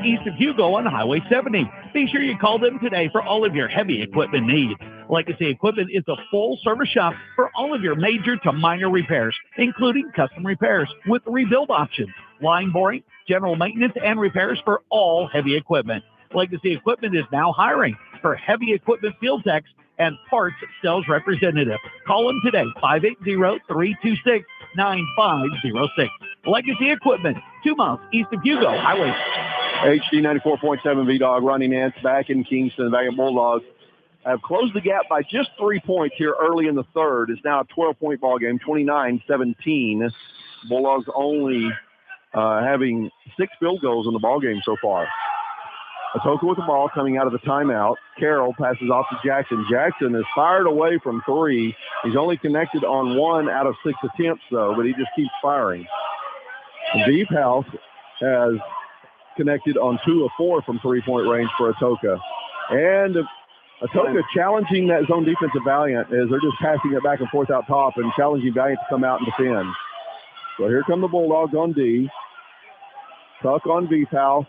East of Hugo on Highway 70. Be sure you call them today for all of your heavy equipment needs. Legacy Equipment is a full-service shop for all of your major to minor repairs, including custom repairs with rebuild options, line boring, general maintenance, and repairs for all heavy equipment. Legacy Equipment is now hiring for heavy equipment field techs and parts sales representative. Call them today, 580-326-9506. Legacy Equipment, 2 miles east of Hugo Highway. HD 94.7 V-Dog, Ronnie Nance back in Kingston. The Valiant Bulldogs have closed the gap by just 3 points here early in the third. It's now a 12-point ball game, 29-17. Bulldogs only having 6 field goals in the ball game so far. Atoka with the ball coming out of the timeout. Carroll passes off to Jackson. Jackson is fired away from 3. He's only connected on 1 out of 6 attempts, though, but he just keeps firing. Beef House has connected on 2 of 4 from 3-point range for Atoka. And Atoka challenging that zone defense of Valliant as they're just passing it back and forth out top and challenging Valliant to come out and defend. So here come the Bulldogs on D. Tuck on Beef House.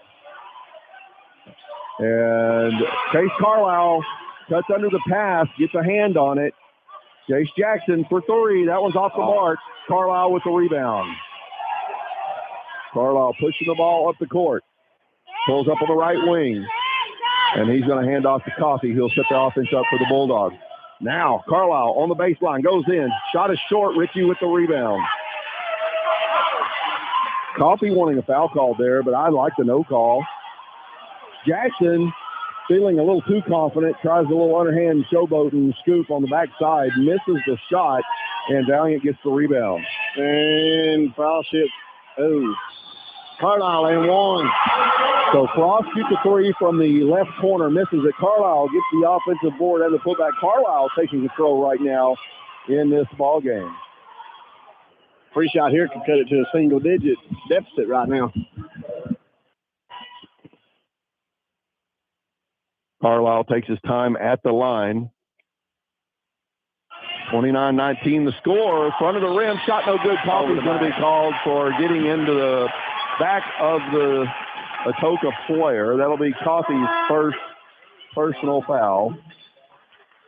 And Chase Carlisle cuts under the pass, gets a hand on it. Chase Jackson for 3. That was off the mark. Carlisle with the rebound. Carlisle pushing the ball up the court. Pulls up on the right wing. And he's going to hand off to Coffey. He'll set the offense up for the Bulldogs. Now, Carlisle on the baseline, goes in. Shot is short. Richie with the rebound. Coffey wanting a foul call there, but I like the no call. Jackson feeling a little too confident, tries a little underhand showboat and scoop on the backside, misses the shot, and Valliant gets the rebound. And foul shit. Oh, Carlisle and 1. So Frost shoots a 3 from the left corner, misses it. Carlisle gets the offensive board and the putback. Carlisle taking control right now in this ball game. Free shot here can cut it to a single-digit deficit right now. Carlisle takes his time at the line. 29-19 the score. Front of the rim, shot no good. Coffey's going to be called for getting into the back of the Atoka player. That'll be Coffey's first personal foul.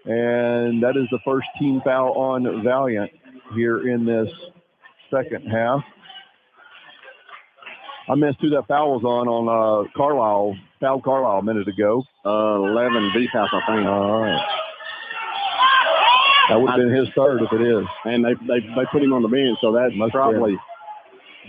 And that is the first team foul on Valliant here in this second half. I missed who that foul was on Carlisle. Fouled Carlisle a minute ago. 11 Beef House, I think. All right. That would have been his third if it is. And they put him on the bench, so that must probably.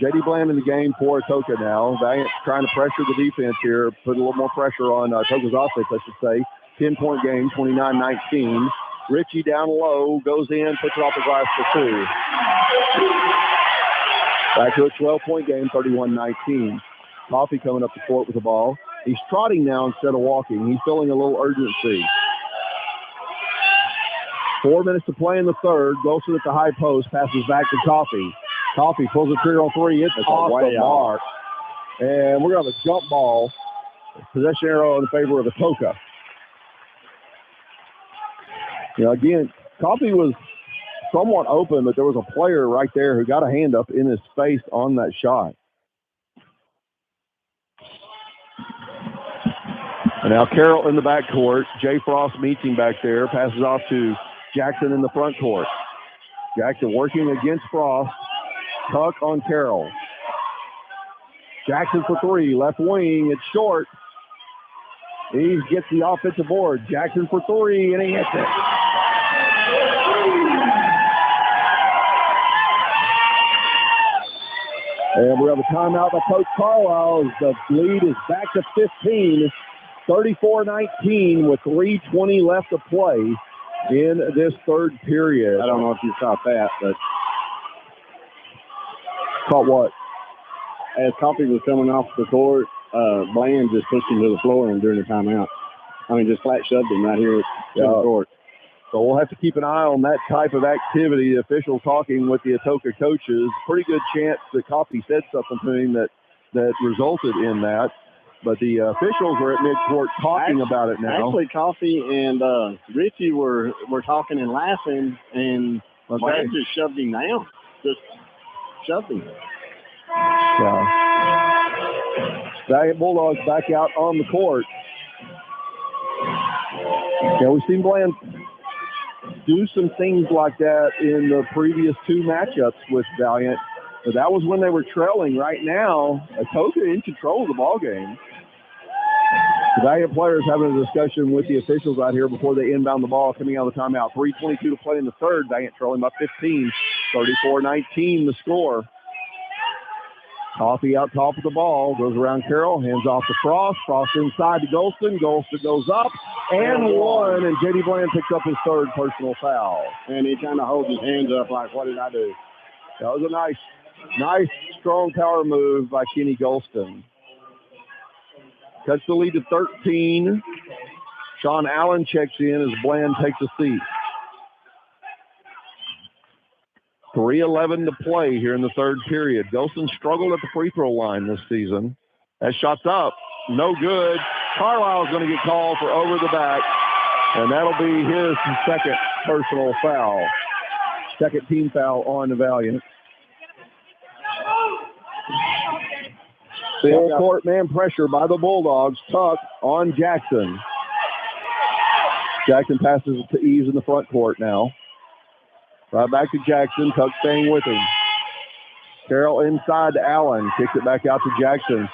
J.D. Bland in the game for Atoka now. Valliant trying to pressure the defense here, put a little more pressure on Atoka's offense, I should say. 10-point game, 29-19. Richie down low, goes in, puts it off the glass for 2. Back to a 12-point game, 31-19. Coffey coming up the court with the ball. He's trotting now instead of walking. He's feeling a little urgency. 4 minutes to play in the third. Golson at the high post, passes back to Coffey. Coffey pulls the trigger on 3. It's off the mark. And we're going to have a jump ball. Possession arrow in favor of Atoka. You know, again, Coffey was somewhat open, but there was a player right there who got a hand up in his face on that shot. And now Carroll in the backcourt. Jay Frost meets him back there, passes off to Jackson in the front court. Jackson working against Frost. Tuck on Carroll. Jackson for 3, left wing, it's short. He gets the offensive board. Jackson for 3, and he hits it. And we have a timeout by Coach Carlisle. The lead is back to 15, 34-19 with 3:20 left to play in this third period. I don't know if you caught that, but caught what? As Coffee was coming off the court, Bland just pushed him to the floor and during the timeout. I mean, just flat shoved him right here at the court. So we'll have to keep an eye on that type of activity. The official talking with the Atoka coaches. Pretty good chance that Coffee said something to him that resulted in that. But the officials are at midcourt talking about it now. Actually, Coffee and Richie were talking and laughing, and Bland just shoved him down. Just shoved him. Valliant Bulldogs back out on the court. Yeah, we've seen Bland do some things like that in the previous two matchups with Valliant, but that was when they were trailing. Right now, Atoka in control of the ball game. The Valliant players having a discussion with the officials out here before they inbound the ball coming out of the timeout. 3:22 to play in the third. Valliant trailing by 15, 34-19 the score. Coffee out top of the ball, goes around Carroll, hands off to Frost. Frost inside to Golston. Golston goes up and one, and J.D. Bland picks up his third personal foul. And he kind of holds his hands up like, what did I do? That was a nice, strong power move by Kenny Golston. Cuts the lead to 13. Sean Allen checks in as Bland takes a seat. 3:11 to play here in the third period. Golston struggled at the free throw line this season. That shot's up. No good. Carlisle's going to get called for over the back, and that'll be his second personal foul. Second team foul on the Valliant. Full court man pressure by the Bulldogs. Tuck on Jackson. Jackson passes it to Eves in the front court now. Right back to Jackson. Tuck staying with him. Carroll inside to Allen. Kicks it back out to Jackson.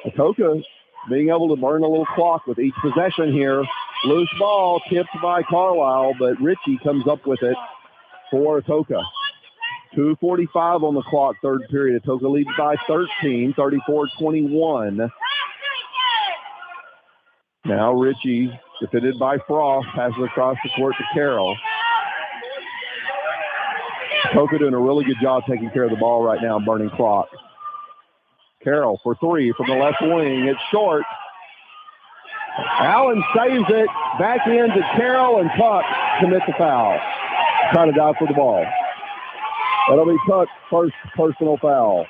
Atoka being able to burn a little clock with each possession here. Loose ball tipped by Carlisle, but Ritchie comes up with it for Atoka. 2:45 on the clock, third period. Atoka leads by 13, 34-21. Now Ritchie, defended by Frost, passes across the court to Carroll. Atoka doing a really good job taking care of the ball right now, burning clock. Carroll for three from the left wing. It's short. Allen saves it. Back in to Carroll, and Tuck commits the foul. Trying to dive for the ball. That'll be Tuck's first personal foul.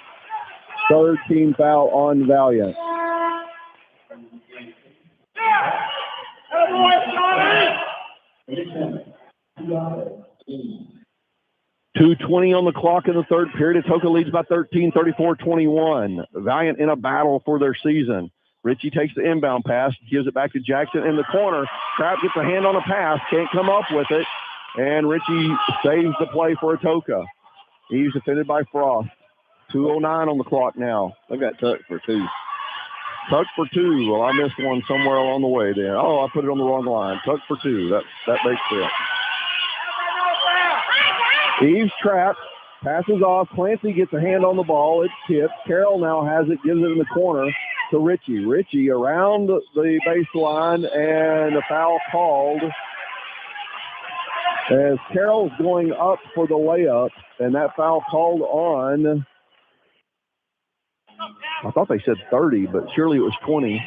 Third team foul on Valliant. .220 on the clock in the third period. Atoka leads by 13, 34-21. Valliant in a battle for their season. Ritchie takes the inbound pass, gives it back to Jackson in the corner. Trapp gets a hand on a pass, can't come up with it, and Ritchie saves the play for Atoka. He's defended by Frost. 2:09 on the clock now. I got Tuck for two. Tuck for two. Well, I missed one somewhere along the way then. Oh, I put it on the wrong line. Tuck for two. That makes sense. Eves trapped, passes off. Clancy gets a hand on the ball. It's tipped. Carroll now has it, gives it in the corner to Ritchie. Ritchie around the baseline, and a foul called as Carroll's going up for the layup, and that foul called on, I thought they said 30, but surely it was 20.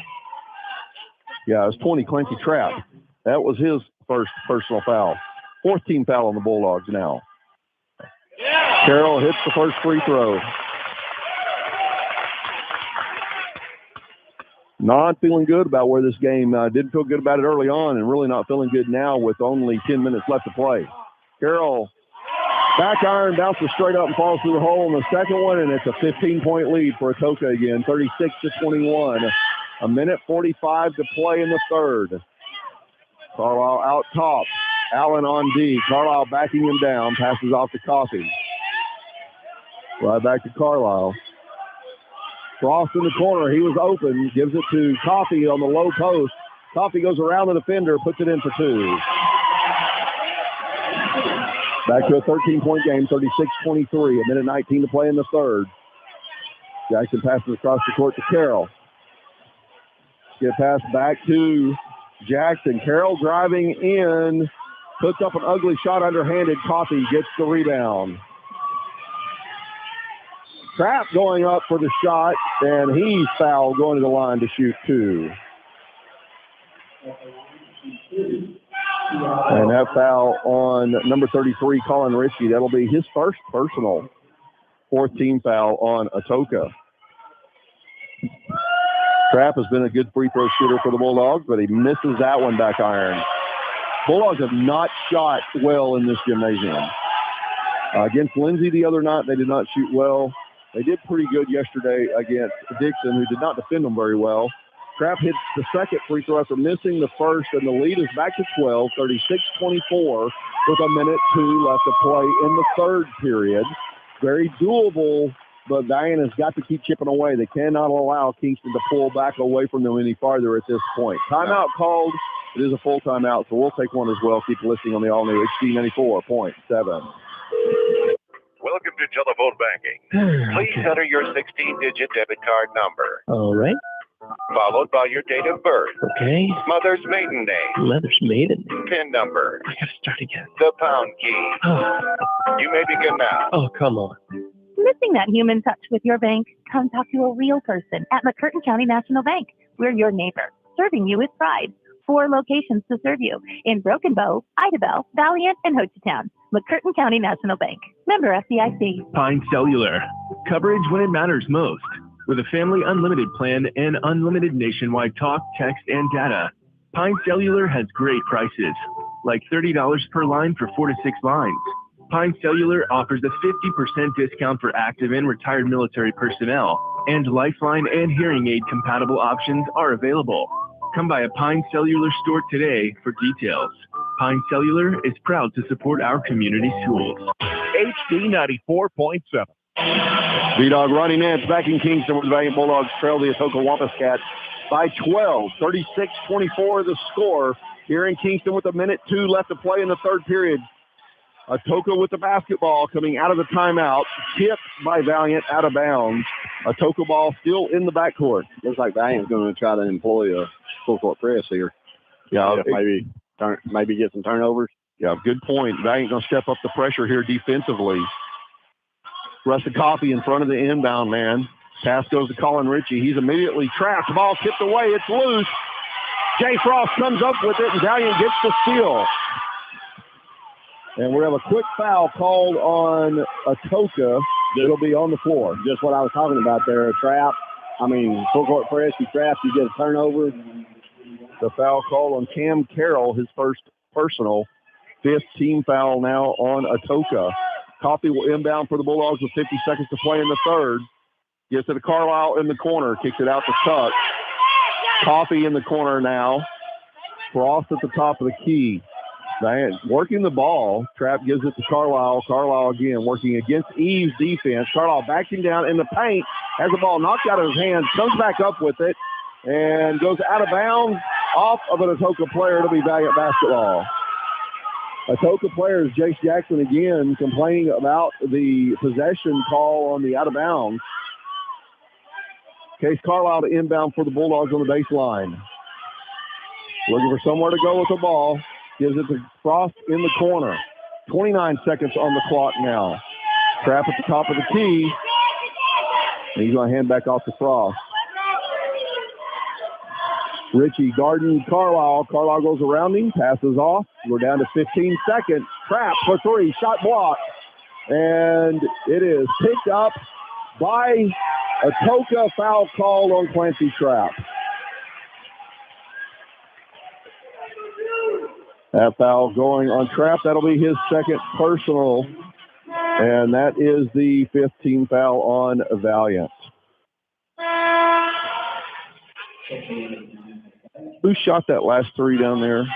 Yeah, it was 20, Clancy Trapp. That was his first personal foul. Fourth team foul on the Bulldogs now. Carroll hits the first free throw. Not feeling good about where this game, didn't feel good about it early on, and really not feeling good now with only 10 minutes left to play. Carroll, back iron, bounces straight up and falls through the hole in the second one, and it's a 15-point lead for Atoka again, 36-21. A minute 45 to play in the third. Carlisle out top. Allen on D. Carlisle backing him down, passes off to Coffee. Right back to Carlisle. Frost in the corner. He was open. Gives it to Coffee on the low post. Coffee goes around the defender, puts it in for two. Back to a 13-point game, 36-23. A minute 19 to play in the third. Jackson passes across the court to Carroll. Get pass back to Jackson. Carroll driving in, puts up an ugly shot underhanded. Coffee gets the rebound. Trapp going up for the shot, and he's fouled going to the line to shoot 2. And that foul on number 33, Colin Ritchie. That'll be his first personal. 4th team foul on Atoka. Trapp has been a good free throw shooter for the Bulldogs, but he misses that one back iron. Bulldogs have not shot well in this gymnasium. Against Lindsay the other night, they did not shoot well. They did pretty good yesterday against Dixon, who did not defend them very well. Trapp hits the second free throw after missing the first, and the lead is back to 12, 36-24, with a minute 2 left to play in the third period. Very doable, but Valliant has got to keep chipping away. They cannot allow Kingston to pull back away from them any farther at this point. Timeout called. It is a full timeout, so we'll take one as well. Keep listening on the all-new HD 94.7. Welcome to telephone banking. Please enter your 16-digit debit card number. All right. Followed by your date of birth. Okay. Mother's maiden name. Mother's maiden name. PIN number. I gotta start again. The pound key. Oh. You may begin now. Oh, come on. Missing that human touch with your bank? Come talk to a real person at McCurtain County National Bank. We're your neighbor, serving you with pride. 4 locations to serve you in Broken Bow, Idabel, Valliant, and Ho Chi Town. McCurtain County National Bank. Member FDIC. Pine Cellular. Coverage when it matters most. With a family unlimited plan and unlimited nationwide talk, text, and data. Pine Cellular has great prices, like $30 per line for 4 to 6 lines. Pine Cellular offers a 50% discount for active and retired military personnel, and Lifeline and hearing aid compatible options are available. Come by a Pine Cellular store today for details. Pine Cellular is proud to support our community schools. HD 94.7. B-Dog running in. It's back in Kingston with the Valliant Bulldogs trail the Atoka Wampus Cats by 12. 36-24 the score here in Kingston with a minute 2 left to play in the third period. Atoka with the basketball coming out of the timeout. Tipped by Valliant out of bounds. Atoka ball still in the backcourt. Looks like Valliant's going to try to employ a full court press here. Yeah, maybe get some turnovers. Yeah, good point. Valliant going to step up the pressure here defensively. Rusty Coffee in front of the inbound man. Pass goes to Colin Ritchie. He's immediately trapped. The ball tipped away. It's loose. Jay Frost comes up with it, and Valliant gets the steal. And we have a quick foul called on Atoka. It'll be on the floor. Just what I was talking about there, a trap. Full court press, you trap, you get a turnover. The foul call on Cam Carroll, his first personal. 5th team foul now on Atoka. Coffee will inbound for the Bulldogs with 50 seconds to play in the third. Gets it to Carlisle in the corner. Kicks it out to Tuck. Coffee in the corner now. Frost at the top of the key. Working the ball. Trapp gives it to Carlisle. Carlisle again working against Eve's defense. Carlisle backing down in the paint. Has the ball knocked out of his hands. Comes back up with it. And goes out of bounds. Off of an Atoka player. It'll be Valliant basketball. Atoka player is Jace Jackson again complaining about the possession call on the out of bounds. Case Carlisle to inbound for the Bulldogs on the baseline. Looking for somewhere to go with the ball. Gives it to Frost in the corner. 29 seconds on the clock now. Trap at the top of the key. And he's going to hand back off to Frost. Ritchie guarding Carlisle. Carlisle goes around him, passes off. We're down to 15 seconds. Trap for 3, shot blocked. And it is picked up by Atoka. Foul called on Clancy Trapp. That foul going on Trapp. That'll be his second personal. And that is the 5th team foul on Valliant. Who shot that last 3 down there?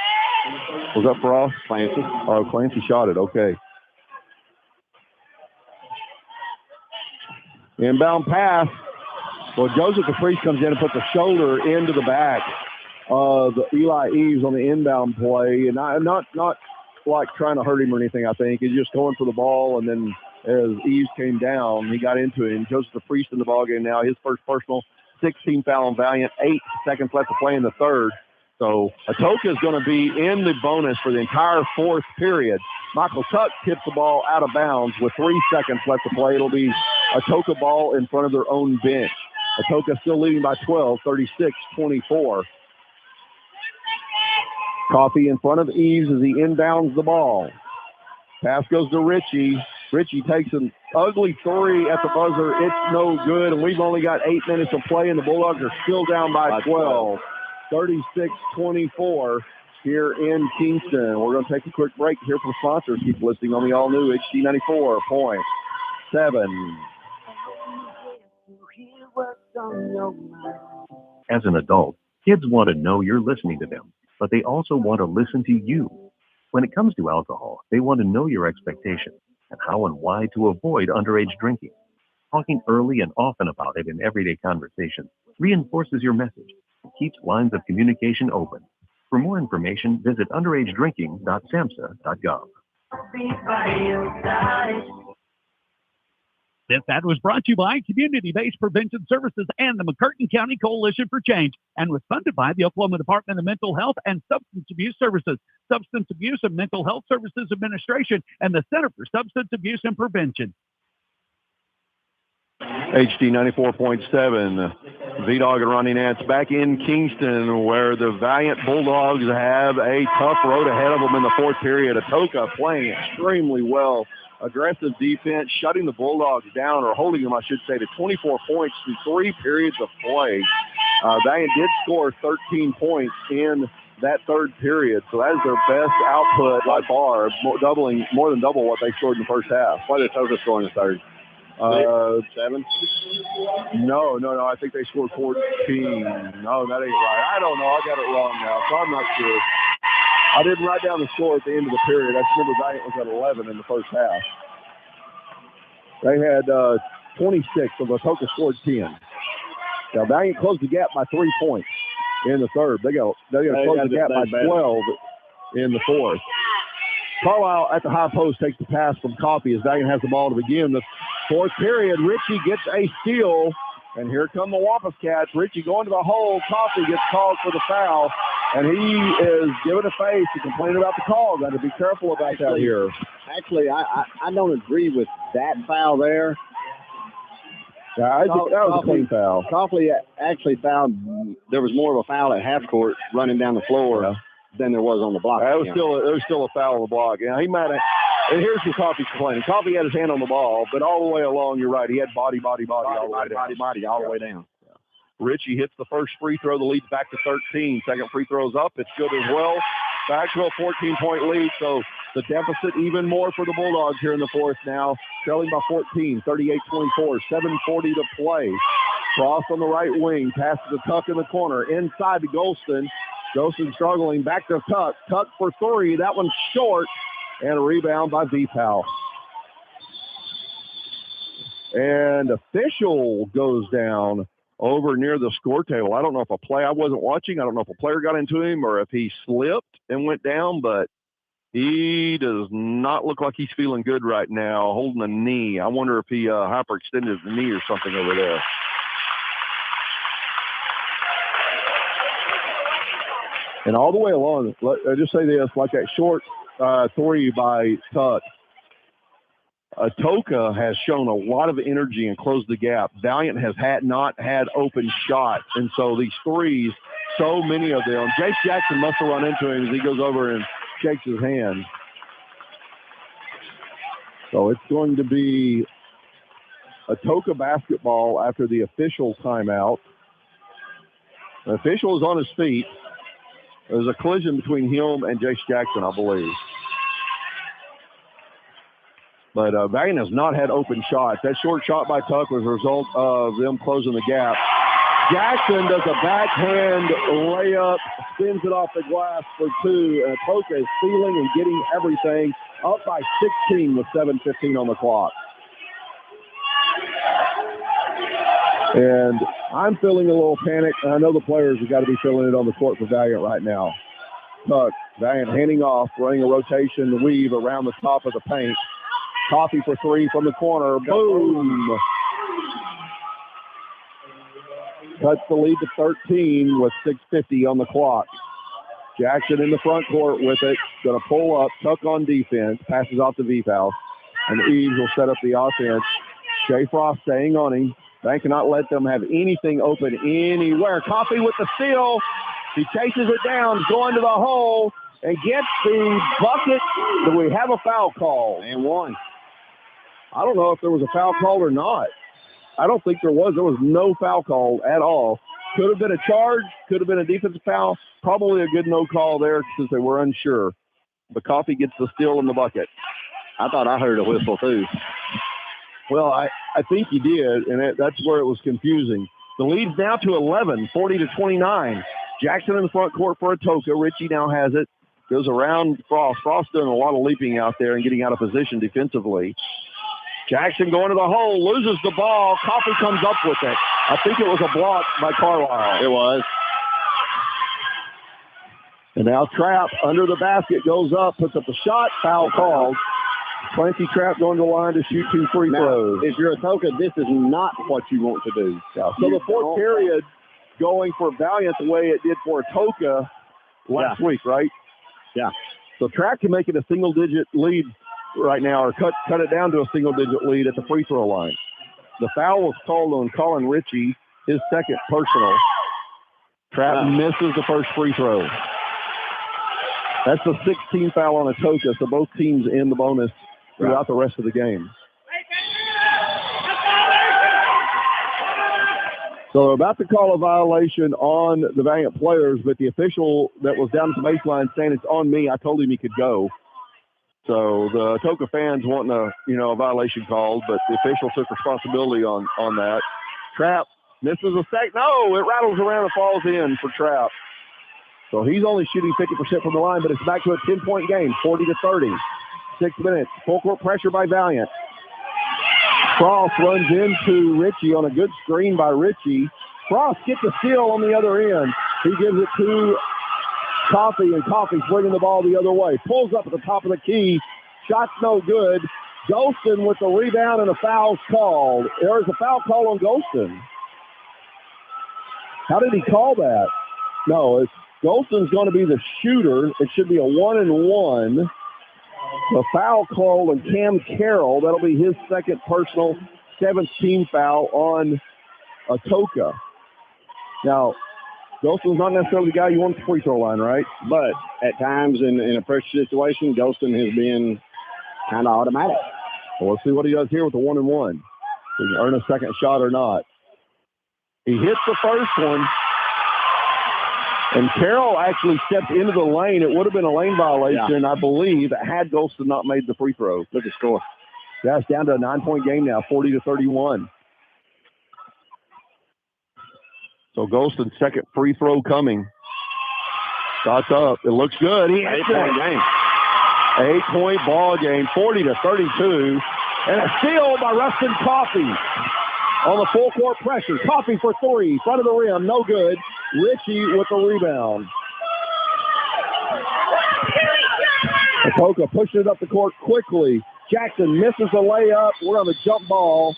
Was that Frost? Clancy. Oh, Clancy shot it. Okay. Inbound pass. Well, Joseph DeFries comes in and puts a shoulder into the back of Eli Eves on the inbound play. And not like trying to hurt him or anything, I think. He's just going for the ball and then as Eves came down. He got into it, and Joseph Priest in the ballgame now. His first personal, 16 foul on Valliant, 8 seconds left to play in the third. So Atoka is going to be in the bonus for the entire fourth period. Michael Tuck tips the ball out of bounds with 3 seconds left to play. It'll be Atoka ball in front of their own bench. Atoka still leading by 12, 36-24. Coffee in front of Eves as he inbounds the ball. Pass goes to Richie. Richie takes an ugly three at the buzzer. It's no good, and we've only got 8 minutes of play, and the Bulldogs are still down by 12. 36-24 here in Kingston. We're going to take a quick break here for sponsors. Keep listening on the all-new HD94.7. As an adult, kids want to know you're listening to them, but they also want to listen to you. When it comes to alcohol, they want to know your expectations and how and why to avoid underage drinking. Talking early and often about it in everyday conversation reinforces your message and keeps lines of communication open. For more information, visit underagedrinking.samhsa.gov. This ad was brought to you by Community-Based Prevention Services and the McCurtain County Coalition for Change, and was funded by the Oklahoma Department of Mental Health and Substance Abuse Services, Substance Abuse and Mental Health Services Administration, and the Center for Substance Abuse and Prevention. HD 94.7. V-Dog and Ronnie Nance back in Kingston, where the Valliant Bulldogs have a tough road ahead of them in the fourth period. Atoka playing extremely well. Aggressive defense, shutting the Bulldogs down, or holding them, I should say, to 24 points through 3 periods of play. Valliant did score 13 points in that third period, so that is their best output by far, more than double what they scored in the first half. What did Atoka score in the third? 7? No. I think they scored 14. No, that ain't right. I don't know. I got it wrong now, so I'm not sure. I didn't write down the score at the end of the period. I just remember Valliant was at 11 in the first half. They had 26, so Atoka scored 10. Now, Valliant closed the gap by 3 points in the third. They got to close the gap by 12 in the fourth. Carlisle at the high post takes the pass from Coffee as Valliant has the ball to begin the fourth period. Richie gets a steal, and here come the Wampus Cats. Richie going to the hole. Coffee gets called for the foul, and he is giving a face to complain about the call. Got to be careful about that here. Actually, I don't agree with that foul there. Yeah, that was a clean foul. Coffee actually fouled. There was more of a foul at half court running down the floor than there was on the block. There was still a foul on the block. Yeah, he might have. And here's the Coffee complaining. Coffee had his hand on the ball, but all the way along, you're right. He had body all the way down. Yeah. Richie hits the first free throw. The lead's back to 13. Second free throw's up. It's good as well. Back to a 14-point lead. So the deficit even more for the Bulldogs here in the fourth now. Trailing by 14, 38-24, 7:40 to play. Cross on the right wing. Passes to Tuck in the corner. Inside to Golston. Golston struggling. Back to Tuck. Tuck for 3. That one's short. And a rebound by V-Pal. And official goes down over near the score table. I don't know if I wasn't watching. I don't know if a player got into him or if he slipped and went down, but he does not look like he's feeling good right now, holding a knee. I wonder if he hyperextended the knee or something over there. And all the way along, I just say this, like that short 3 by Tuck. Atoka has shown a lot of energy and closed the gap. Valliant has not had open shots, and so these threes, so many of them. Jace Jackson must have run into him as he goes over and shakes his hand. So it's going to be Atoka basketball after the official timeout. The official is on his feet. There's a collision between him and Jace Jackson, I believe. But Valliant has not had open shots. That short shot by Tuck was a result of them closing the gap. Jackson does a backhand layup, spins it off the glass for 2. And Atoka is feeling and getting everything, up by 16 with 7:15 on the clock. And I'm feeling a little panic, and I know the players have got to be feeling it on the court for Valliant right now. Tuck, Valliant handing off, running a rotation weave around the top of the paint. Coffee for three from the corner. Boom. Cuts the lead to 13 with 6:50 on the clock. Jackson in the front court with it. Going to pull up, tuck on defense, passes off to V-Foul. And Eves will set up the offense. Shea Frost staying on him. They cannot let them have anything open anywhere. Coffee with the steal. He chases it down, going to the hole, and gets the bucket. Do we have a foul call? And one. I don't know if there was a foul call or not. I don't think there was. There was no foul call at all. Could have been a charge. Could have been a defensive foul. Probably a good no call there since they were unsure. But Coffee gets the steal in the bucket. I thought I heard a whistle, too. Well, I think you did, and that's where it was confusing. The lead's now to 11, 40-29. Jackson in the front court for Atoka. Richie now has it. Goes around Frost. Frost doing a lot of leaping out there and getting out of position defensively. Jackson going to the hole, loses the ball. Coffee comes up with it. I think it was a block by Carlisle. It was. And now Trapp under the basket goes up, puts up a shot, foul called. Clancy Trapp going to the line to shoot 2 free throws. If you're Atoka, this is not what you want to do. Yeah. So the fourth period going for Valliant the way it did for Atoka last week, right? Yeah. So Trapp can make it a single-digit lead right now, or cut it down to a single-digit lead at the free throw line. The foul was called on Colin Ritchie, his second personal. Trapp misses the first free throw. That's the 16th foul on Atoka, so both teams in the bonus throughout the rest of the game. So they're about to call a violation on the Valliant players, but the official that was down at the baseline saying it's on me, I told him he could go. So the Atoka fans wanting a violation called, but the official took responsibility on that. Trapp misses a sec. No, it rattles around and falls in for Trapp. So he's only shooting 50% from the line, but it's back to a 10-point game, 40-30. 6 minutes. Full court pressure by Valliant. Frost runs into Ritchie on a good screen by Ritchie. Frost gets a steal on the other end. He gives it to Coffee, and Coffee's bringing the ball the other way. Pulls up at the top of the key. Shot's no good. Golston with the rebound and a foul's called. There is a foul call on Golston. How did he call that? No, Golston's going to be the shooter. It should be a 1-and-1. The foul call on Cam Carroll. That'll be his second personal, 7th team foul on Atoka. Now, Golston's not necessarily the guy you want at the free throw line, right? But at times in a pressure situation, Golston has been kind of automatic. Well, let's see what he does here with the 1-and-1. He can earn a second shot or not. He hits the first one. And Carroll actually stepped into the lane. It would have been a lane violation, I believe, had Golston not made the free throw. Look at the score. Yeah, it's down to a 9-point game now, 40-31. So Golston's second free throw coming. Shots up. It looks good. He hits 8-point game. 8-point ball game, 40-32. And a steal by Rustin Coffee on the full court pressure. Coffee for three, front of the rim, no good. Ritchie with the rebound. Atoka pushing it up the court quickly. Jackson misses the layup. We're on the jump ball.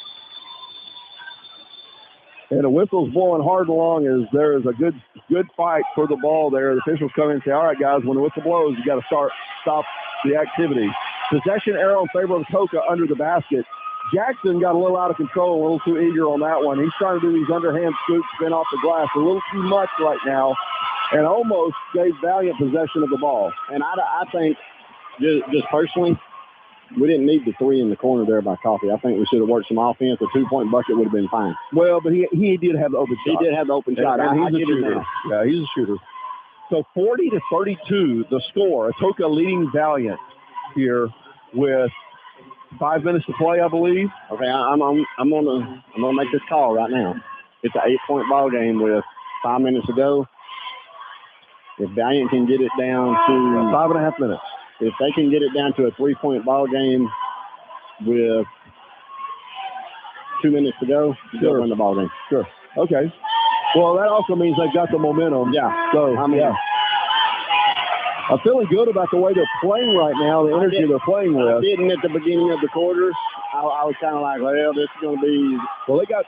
And the whistle's blowing hard along as there is a good fight for the ball there. The officials come in and say, all right, guys, when the whistle blows, you got to stop the activity. Possession arrow in favor of Atoka under the basket. Jackson got a little out of control, a little too eager on that one. He's trying to do these underhand scoops, spin off the glass a little too much right now, and almost gave Valliant possession of the ball. And I think, just personally, we didn't need the three in the corner there by Coffee. I think we should have worked some offense. A 2-point bucket would have been fine. Well, but he did have the open shot. He did have the open shot. And he's a shooter. Yeah, he's a shooter. So 40-32, the score. Atoka leading Valliant here with 5 minutes to play, I believe. Okay, I'm gonna make this call right now. It's an 8-point ball game with 5 minutes to go. If Valliant can get it down to 5.5 minutes, if they can get it down to a 3-point ball game with 2 minutes to go, they'll win the ball game. Sure. Okay. Well, that also means they've got the momentum. Yeah. So I mean, yeah. I'm feeling good about the way they're playing right now, the energy they're playing with. I didn't at the beginning of the quarter. I was kind of like, well, this is going to be. Well, they got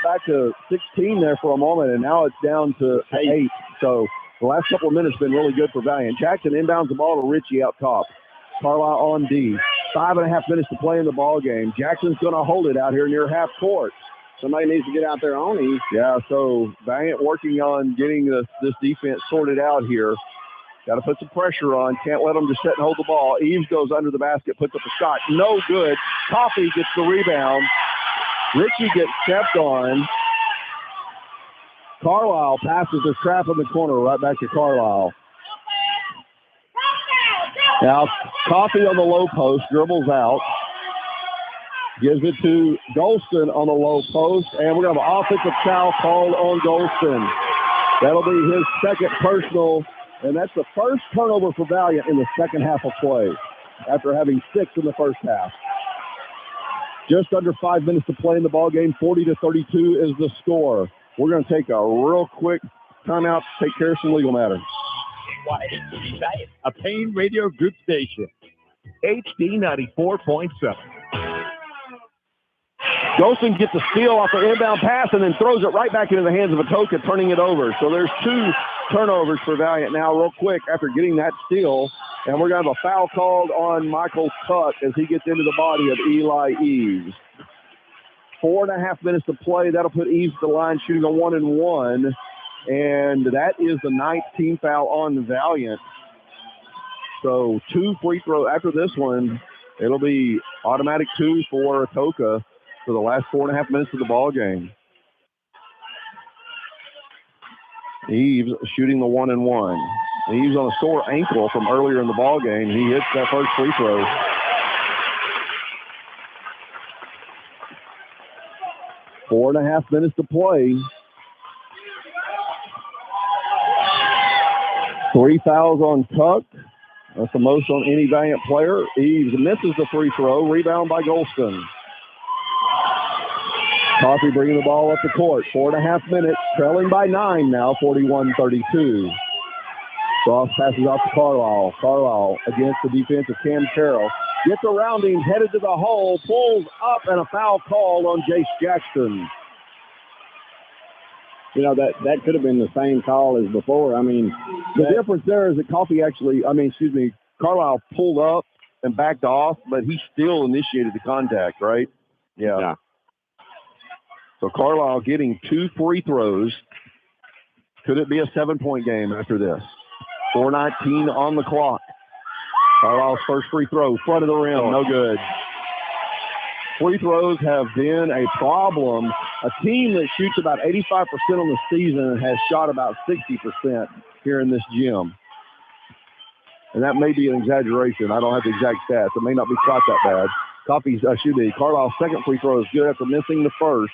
back to 16 there for a moment, and now it's down to 8. So the last couple of minutes have been really good for Valliant. Jackson inbounds the ball to Richie out top. Carlisle on D. 5.5 minutes to play in the ball game. Jackson's going to hold it out here near half court. Somebody needs to get out there on him. Yeah, so Valliant working on getting this defense sorted out here. Got to put some pressure on. Can't let them just sit and hold the ball. Eves goes under the basket, puts up a shot. No good. Coffee gets the rebound. Richie gets stepped on. Carlisle passes the trap in the corner right back to Carlisle. Now, Coffee on the low post, dribbles out. Gives it to Golston on the low post, and we're going to have an offensive foul called on Golston. That'll be his second personal, and that's the first turnover for Valliant in the second half of play after having 6 in the first half. Just under 5 minutes to play in the ball game. 40-32 is the score. We're going to take a real quick timeout to take care of some legal matters. A Payne Radio Group station. HD 94.7. Golston gets a steal off the inbound pass and then throws it right back into the hands of Atoka, turning it over. So there's 2 turnovers for Valliant now real quick after getting that steal. And we're going to have a foul called on Michael Tuck as he gets into the body of Eli Eves. 4.5 minutes to play. That'll put Eves to the line shooting a 1-and-1. And that is the 19th foul on Valliant. So 2 free throws. After this one, it'll be automatic 2 for Atoka for the last 4.5 minutes of the ball game. Eves shooting the 1-and-1. Eves on a sore ankle from earlier in the ball game. He hits that first free throw. Four and a half minutes to play. 3 fouls on Tuck. That's the most on any Valliant player. Eves misses the free throw. Rebound by Golston. Coffee bringing the ball up the court. 4.5 minutes. Trailing by 9 now. 41-32. Cross passes off to Carlisle. Carlisle against the defense of Cam Carroll. Gets around him, headed to the hole, pulls up, and a foul called on Jace Jackson. You know, that could have been the same call as before. I mean, the difference there is that Carlisle pulled up and backed off, but he still initiated the contact, right? Yeah. So Carlisle getting 2 free throws. Could it be a 7-point game after this? 4:19 on the clock. Carlisle's first free throw, front of the rim, no good. Free throws have been a problem. A team that shoots about 85% on the season has shot about 60% here in this gym. And that may be an exaggeration. I don't have the exact stats. It may not be shot that bad. Carlisle's second free throw is good after missing the first.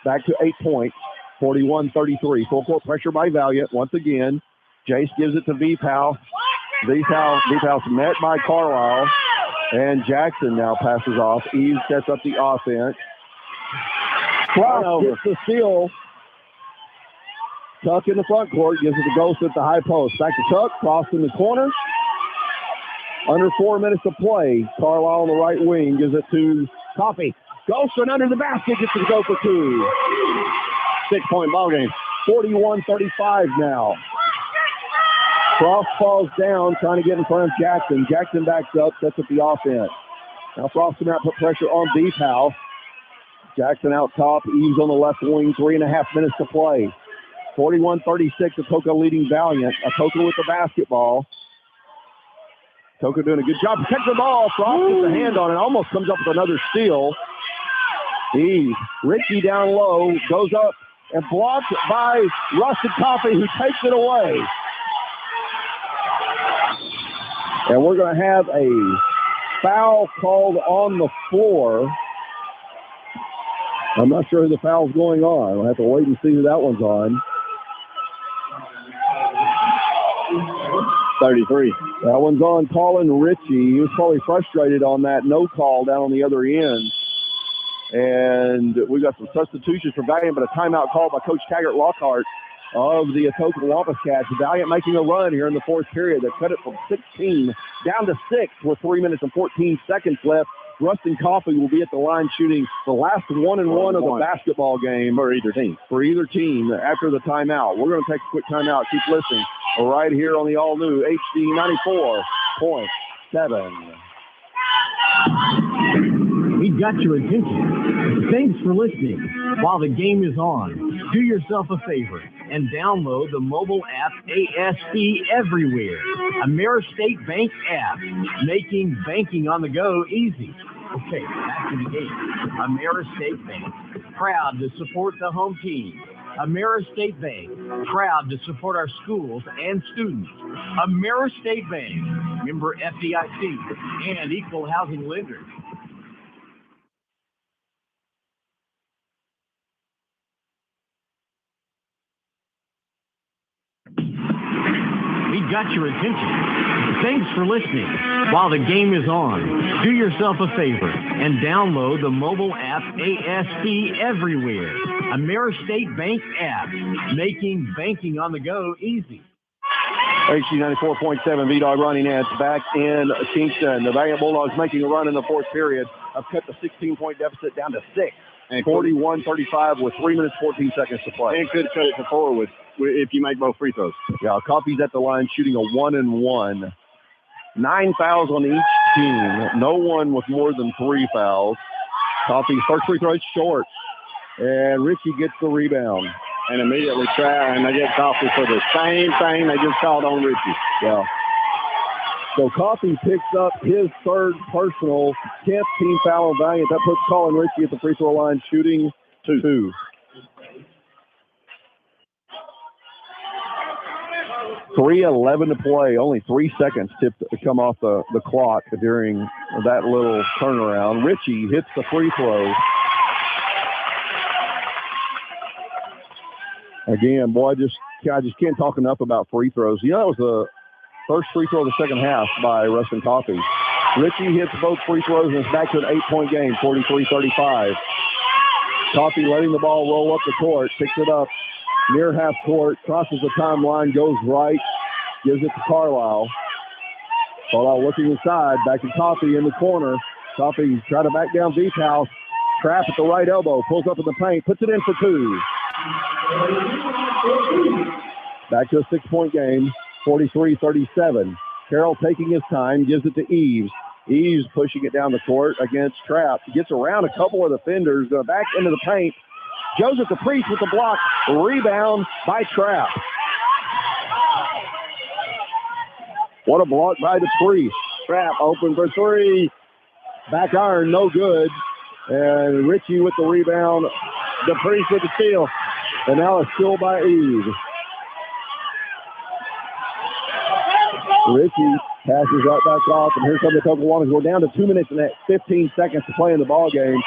Back to 8 points, 41-33. Full court pressure by Valliant once again. Jace gives it to V-Pow. V-Pow's met by Carlisle. And Jackson now passes off. Eves sets up the offense. Cross gets the steal. Tuck in the front court. Gives it to Ghost at the high post. Back to Tuck. Cross in the corner. Under 4 minutes to play. Carlisle on the right wing. Gives it to Coffee. Golston under the basket. Gets it to go for 2. 6-point ball game. 41-35 now. Frost falls down, trying to get in front of Jackson. Jackson backs up, sets up the offense. Now Frost can out put pressure on B-Pow. Jackson out top, Eves on the left wing, 3.5 minutes to play. 41-36, Atoka leading Valliant. Atoka with the basketball. Atoka doing a good job protecting the ball. Frost gets a hand on it, almost comes up with another steal. Eves, Richie down low, goes up and blocked by Rusted Coffee, who takes it away. And we're going to have a foul called on the floor. I'm not sure who the foul's going on. We'll have to wait and see who that one's on. 33. That one's on Colin Ritchie. He was probably frustrated on that no call down on the other end. And we got some substitutions for Valliant, but a timeout called by Coach Taggart Lockhart of the Atoka Wampus Cats. Valiant making a run here in the fourth period. They cut it from 16 down to 6 with 3 minutes and 14 seconds left. Rustin Coffey will be at the line shooting the last 1-and-1 of the basketball game for either team. After the timeout. We're going to take a quick timeout. Keep listening right here on the all-new HD 94.7. We got your attention. Thanks for listening. While the game is on, do yourself a favor and download the mobile app ASB Everywhere, AmeriState Bank app, making banking on the go easy. Okay, back to the game. AmeriState Bank, proud to support the home team. AmeriState Bank, proud to support our schools and students. AmeriState Bank, member FDIC and equal housing lender. We got your attention. Thanks for listening. While the game is on, do yourself a favor and download the mobile app ASB Everywhere, AmeriState Bank app, making banking on the go easy. HD 94.7, V-Dog running it back in Kingston. The Valiant Bulldogs making a run in the fourth period. I've cut the 16-point deficit down to 6. And 41-35 with 3 minutes, 14 seconds to play. And could cut it to 4 if you make both free throws. Yeah, Coffey's at the line shooting a 1-and-1. 9 fouls on each team. No one with more than 3 fouls. Coffey's first free throw is short. And Richie gets the rebound. And immediately try, and they get Coffey for the same thing they just called on Richie. Yeah. So Coffey picks up his third personal, 10th team foul on Valiant. That puts Colin Richie at the free throw line shooting 2. 3:11 to play. Only 3 seconds to come off the clock during that little turnaround. Richie hits the free throw. Again, boy, I just can't talk enough about free throws. You know, that was the first free throw of the second half by Rustin Coffey. Richie hits both free throws, and it's back to an 8-point game, 43-35. Coffey letting the ball roll up the court, picks it up near half court, crosses the timeline, goes right, gives it to Carlisle. Carlisle looking inside, back to Coffey in the corner. Coffey trying to back down deep house. Trap at the right elbow, pulls up in the paint, puts it in for 2. Back to a 6-point game, 43-37. Carroll taking his time, gives it to Eves. Eves pushing it down the court against Trapp. Gets around a couple of defenders, back into the paint. Joseph the Priest with the block. Rebound by Trapp. What a block by the Priest. Trapp open for 3. Back iron, no good. And Richie with the rebound. The Priest with the steal. And now a steal by Eves. Richie passes right back off, and here come the Tokawanas. We're down to 2 minutes and 15 seconds to play in the ball game.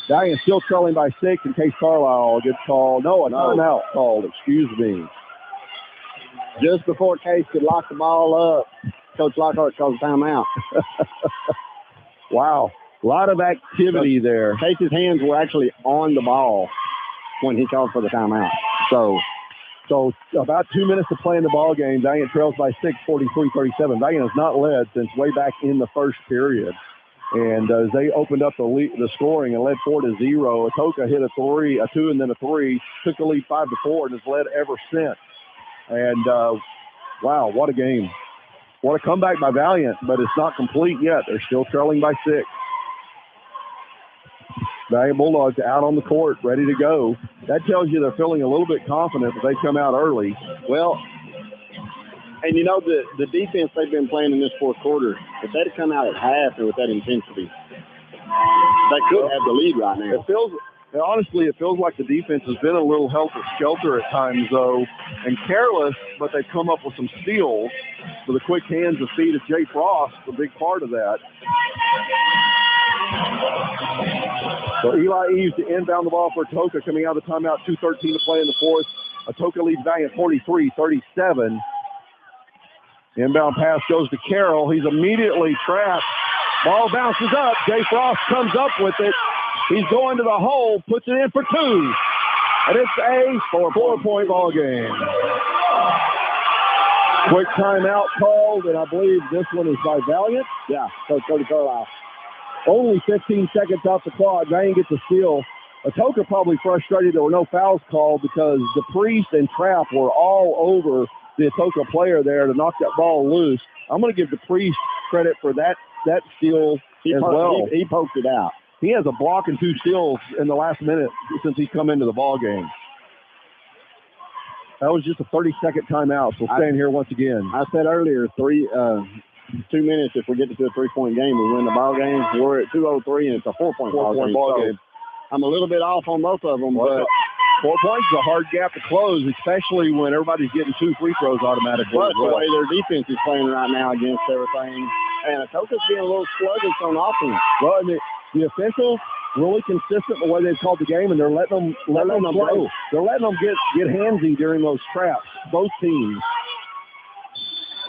Valiant still trailing by 6 in case Carlisle gets called. No, a timeout called. Excuse me. Just before Case could lock the ball up, Coach Lockhart calls a timeout. Wow. A lot of activity there. Case's hands were actually on the ball when he called for the timeout. So about 2 minutes to play in the ball game. Valiant trails by 6, 43-37. Valiant has not led since way back in the first period. And as they opened up the scoring and led 4-0, Atoka hit a 2, and then a 3, took the lead 5-4, and has led ever since. And wow, what a game. What a comeback by Valiant, but it's not complete yet. They're still trailing by 6. Valiant Bulldogs out on the court, ready to go. That tells you they're feeling a little bit confident that they come out early. Well, and you know, the defense they've been playing in this fourth quarter, if they'd have come out at half and with that intensity, they could have the lead right now. Honestly, it feels like the defense has been a little helter-skelter at times, though, and careless, but they've come up with some steals with the quick hands and feet of Jay Frost, a big part of that. So Eli Eves to inbound the ball for Atoka coming out of the timeout, 2:13 to play in the fourth. Atoka leads Valiant 43-37. Inbound pass goes to Carroll. He's immediately trapped. Ball bounces up. Jay Frost comes up with it. He's going to the hole, puts it in for 2. And it's a 4-point ball game. Quick timeout called, and I believe this one is by Valliant. Yeah, Coach Cody Carlisle. Only 15 seconds off the clock. Valliant gets a steal. Atoka probably frustrated there were no fouls called because DePriest and Trapp were all over the Atoka player there to knock that ball loose. I'm going to give DePriest credit for that steal as well. He poked it out. He has a block and 2 steals in the last minute since he's come into the ball game. That was just a 30-second timeout, so staying here once again. I said earlier, 2 minutes, if we get to a 3-point game, we win the ball game. We're at 2:03, and it's a 4-point ball game. I'm a little bit off on both of them, but 4 points is a hard gap to close, especially when everybody's getting 2 free throws automatically. Plus the way their defense is playing right now against everything. And Atoka's being a little sluggish on offense. Well, and the officials really consistent the way they've called the game, and they're letting them go. They're letting them get handsy during those traps. Both teams.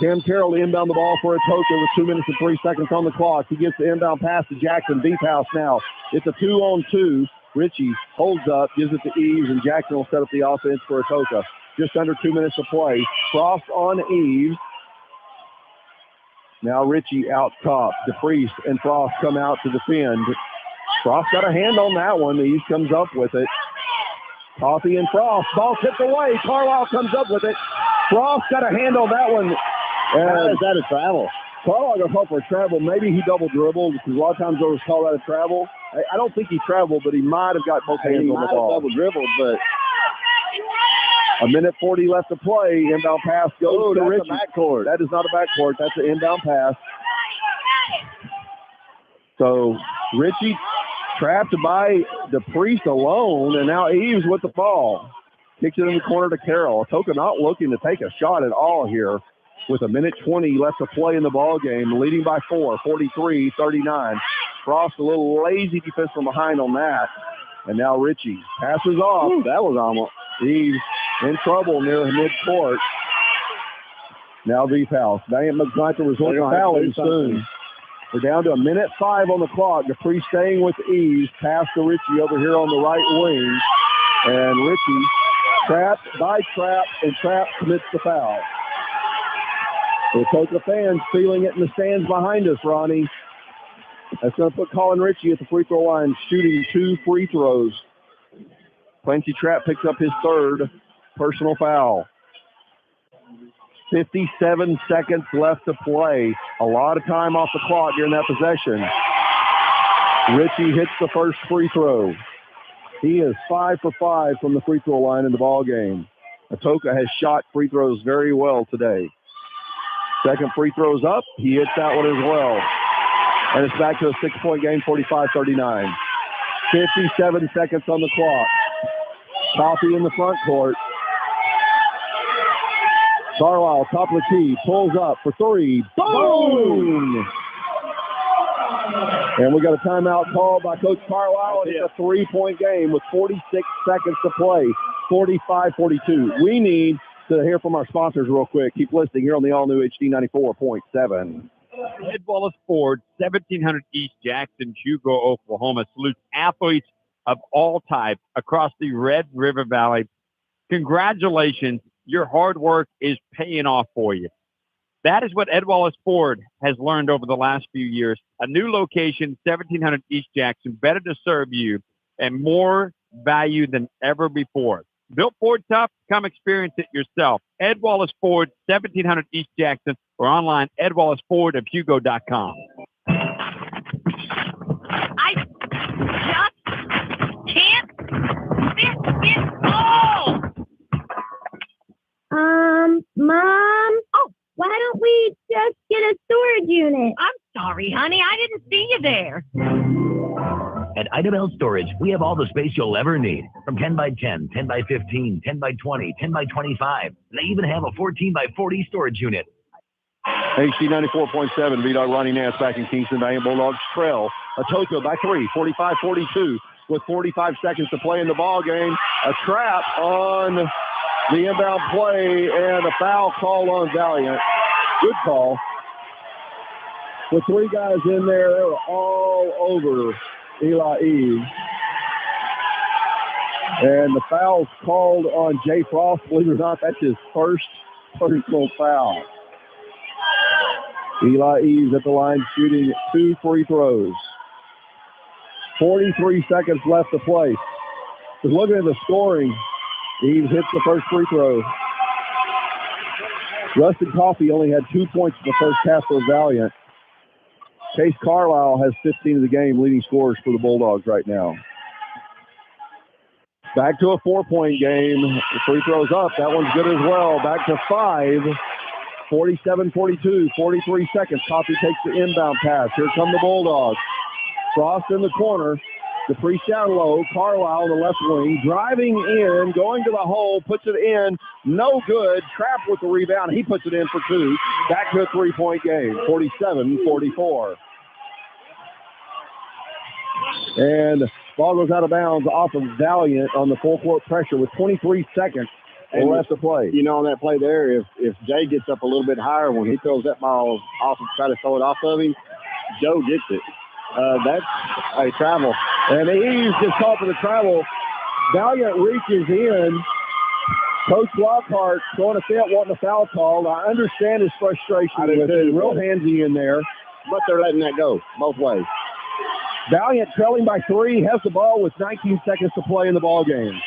Cam Carroll to inbound the ball for Atoka with 2 minutes and 3 seconds on the clock. He gets the inbound pass to Jackson. Deep house now. It's a 2-on-2. Richie holds up, gives it to Eves, and Jackson will set up the offense for Atoka. Just under 2 minutes to play. Frost on Eves. Now Richie out top. DePriest and Frost come out to defend. Frost got a hand on that one. Eves comes up with it. Coffee and Frost. Ball tipped away. Carlisle comes up with it. Frost got a hand on that one. Is that a travel? Carlisle got called for a travel. Maybe he double dribbled because a lot of times those call that a travel. I don't think he traveled, but he might have got both hands on the ball. Double dribbled, but 1:40 left to play. Inbound pass goes to Richie. Backcourt. That is not a backcourt. That's an inbound pass. So Richie trapped by DePriest alone, and now Eves with the ball. Kicks it in the corner to Carroll. Atoka not looking to take a shot at all here with 1:20 left to play in the ball game, leading by 4, 43-39. Frost a little lazy defense from behind on that. And now Richie passes off. Ooh, that was almost. He's in trouble near midcourt. Now deep house. Valliant McKnight to resort to fouling soon. We're down to 1:05 on the clock. DePriest staying with ease. Pass to Richie over here on the right wing. And Richie trapped by Trapp, and Trapp commits the foul. The Atoka fans feeling it in the stands behind us, Ronnie. That's going to put Colin Richie at the free throw line, shooting 2 free throws. Clancy Trapp picks up his 3rd personal foul. 57 seconds left to play. A lot of time off the clock during that possession. Richie hits the first free throw. He is 5 for 5 from the free throw line in the ball game. Atoka has shot free throws very well today. Second free throw's up. He hits that one as well. And it's back to a 6-point game, 45-39. 57 seconds on the clock. Coffee in the front court. Carlisle, top of the key, pulls up for 3. Boom! And we got a timeout called by Coach Carlisle. It's a 3-point game with 46 seconds to play, 45-42. We need to hear from our sponsors real quick. Keep listening here on the all-new HD 94.7. Ed Wallace Ford, 1700 East Jackson, Hugo, Oklahoma, salutes athletes of all types across the Red River Valley. Congratulations. Your hard work is paying off for you. That is what Ed Wallace Ford has learned over the last few years. A new location, 1700 East Jackson, better to serve you and more value than ever before. Built Ford tough, come experience it yourself. Ed Wallace Ford, 1700 East Jackson, or online, edwallacefordofhugo.com. I just can't fit it all. Mom? Oh, why don't we just get a storage unit? I'm sorry, honey. I didn't see you there. At Idabel Storage, we have all the space you'll ever need. From 10 by 10, 10 by 15, 10 by 20, 10 by 25. They even have a 14 by 40 storage unit. HD 94.7, V-Dog Ronnie Nance back in Kingston. Valliant Bulldogs trail. Atoka by 3, 45-42 with 45 seconds to play in the ball game. A trap on the inbound play and a foul call on Valliant. Good call. With 3 guys in there, they were all over Eli Eves. And the foul's called on Jay Frost. Believe it or not, that's his first personal foul. Eli Eves at the line shooting 2 free throws. 43 seconds left to play. Just looking at the scoring, Eves hits the first free throw. Rustin Coffey only had 2 points in the first half for Valliant. Case Carlisle has 15 of the game, leading scorers for the Bulldogs right now. Back to a 4-point game. The free throws up. That one's good as well. Back to 5. 47-42, 43 seconds. Coffey takes the inbound pass. Here come the Bulldogs. Frost in the corner. Dupree down low. Carlisle on the left wing. Driving in, going to the hole, puts it in. No good. Trapped with the rebound. He puts it in for 2. Back to a 3-point game. 47-44. And ball goes out of bounds off of Valliant on the full court pressure with 23 seconds left to play. You know, on that play there, if Jay gets up a little bit higher when he throws that ball off and try to throw it off of him, Joe gets it. That's a travel. And he's just called for the travel. Valliant reaches in. Coach Lockhart going to fit, wanting a foul call. I understand his frustration with it. Real handsy in there. But they're letting that go both ways. Valliant trailing by 3, has the ball with 19 seconds to play in the ball game.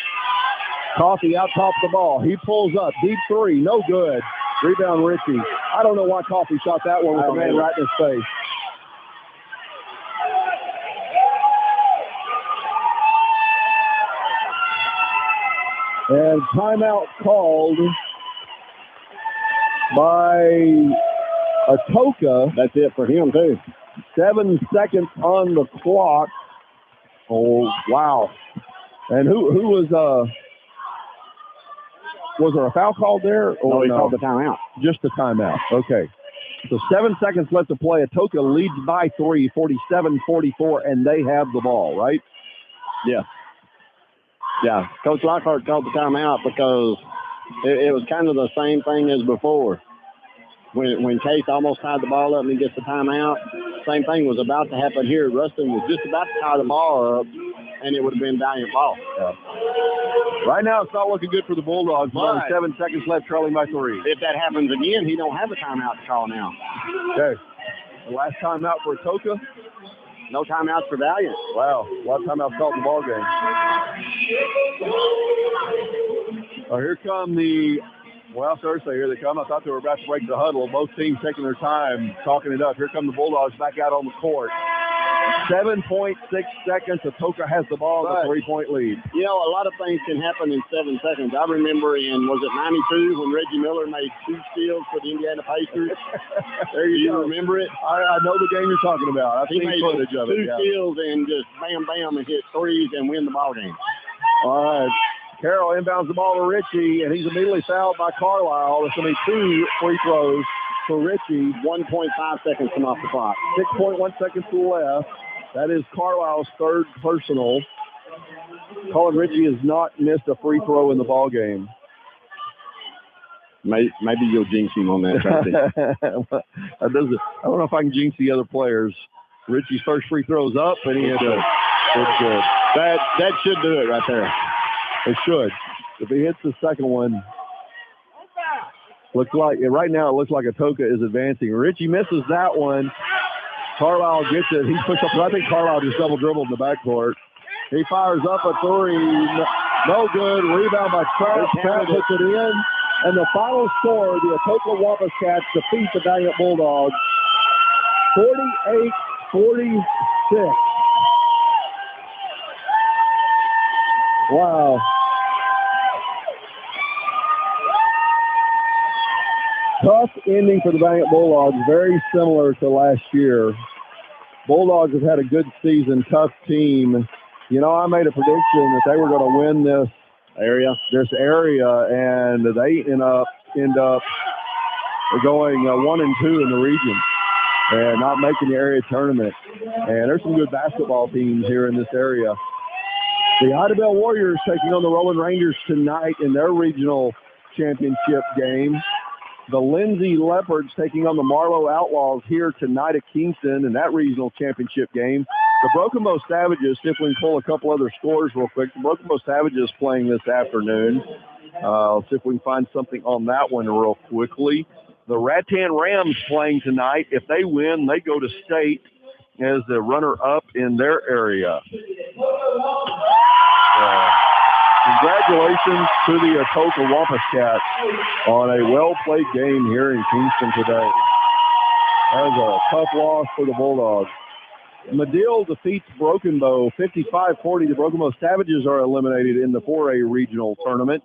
Coffey out top of the ball. He pulls up. Deep 3, no good. Rebound Ritchie. I don't know why Coffey shot that one with the man right in his face. And timeout called by Atoka. That's it for him, too. 7 seconds on the clock. Oh, wow. And who was there a foul called there? Or no, he called the timeout. Just the timeout. Okay. So 7 seconds left to play. Atoka leads by 3, 47-44, and they have the ball, right? Yeah. Yeah. Coach Lockhart called the timeout because it was kind of the same thing as before. When Case almost tied the ball up and he gets the timeout, same thing was about to happen here. Rustin was just about to tie the ball up, and it would have been Valliant ball. Yeah. Right now, it's not looking good for the Bulldogs. Only 7 seconds left, trailing by 3. If that happens again, he don't have a timeout to call now. Okay. The last timeout for Atoka. No timeouts for Valliant. Wow. A lot of timeouts called in the ball game. Oh, here come the... Well, Thursday, here they come. I thought they were about to break the huddle. Both teams taking their time, talking it up. Here come the Bulldogs back out on the court. 7.6 seconds. Atoka has the ball with a 3-point lead. You know, a lot of things can happen in 7 seconds. I remember in, was it 92 when Reggie Miller made 2 steals for the Indiana Pacers? There you go. Remember it? I know the game you're talking about. I've seen footage of it. 2 steals and just bam, bam, and hit 3s and win the ball game. All right. Carroll inbounds the ball to Ritchie, and he's immediately fouled by Carlisle. There's going to be 2 free throws for Ritchie. 1.5 seconds come off the clock. 6.1 seconds left. That is Carlisle's 3rd personal. Colin Ritchie has not missed a free throw in the ball game. Maybe you'll jinx him on that. I don't know if I can jinx the other players. Ritchie's first free throw's up, and he hit it. It's good. That should do it right there. It should. If he hits the second one, looks like right now it looks like Atoka is advancing. Ritchie misses that one. Carlisle gets it. He's pushed up. I think Carlisle just double dribbled in the backcourt. He fires up a 3. No good. Rebound by Trout. Trout puts it in. And the final score, the Atoka Wampus Cats defeat the Valliant Bulldogs 48-46. Wow. Tough ending for the Valliant Bulldogs, very similar to last year. Bulldogs have had a good season, tough team. You know, I made a prediction that they were going to win this area, and they end up going 1-2 in the region and not making the area tournament. And there's some good basketball teams here in this area. The Ida Bell Warriors taking on the Rolling Rangers tonight in their regional championship game. The Lindsay Leopards taking on the Marlowe Outlaws here tonight at Kingston in that regional championship game. The Broken Bow Savages, see if we can pull a couple other scores real quick. The Broken Bow Savages playing this afternoon. Let's see if we can find something on that one real quickly. The Rattan Rams playing tonight. If they win, they go to state as the runner-up in their area. Congratulations to the Atoka Wampus Cats on a well-played game here in Kingston today. That was a tough loss for the Bulldogs. Medill defeats Broken Bow 55-40. The Broken Bow Savages are eliminated in the 4A regional tournament.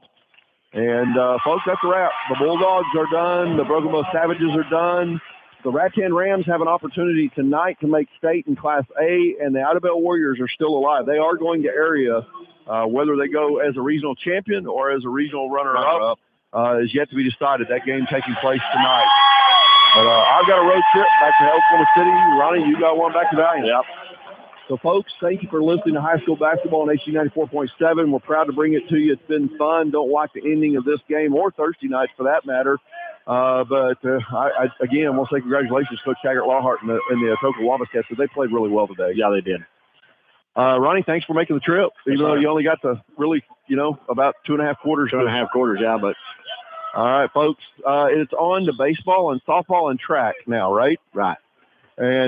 And, folks, that's a wrap. The Bulldogs are done. The Broken Bow Savages are done. The Rattan Rams have an opportunity tonight to make state in Class A, and the Idabel Warriors are still alive. They are going to area. Whether they go as a regional champion or as a regional runner-up is yet to be decided. That game taking place tonight. But I've got a road trip back to Oklahoma City. Ronnie, you got one back to Valliant. Yep. So, folks, thank you for listening to high school basketball on HD 94.7. We're proud to bring it to you. It's been fun. Don't like the ending of this game or Thursday nights for that matter. But I again, want to say congratulations to Coach Taggart Lawhart and the Atoka Wampus Cats, because they played really well today. Yeah, they did. Ronnie, thanks for making the trip. Even though you only got to really, about 2.5 quarters. 2.5 quarters, yeah, but. All right, folks, it's on to baseball and softball and track now, right? Right. And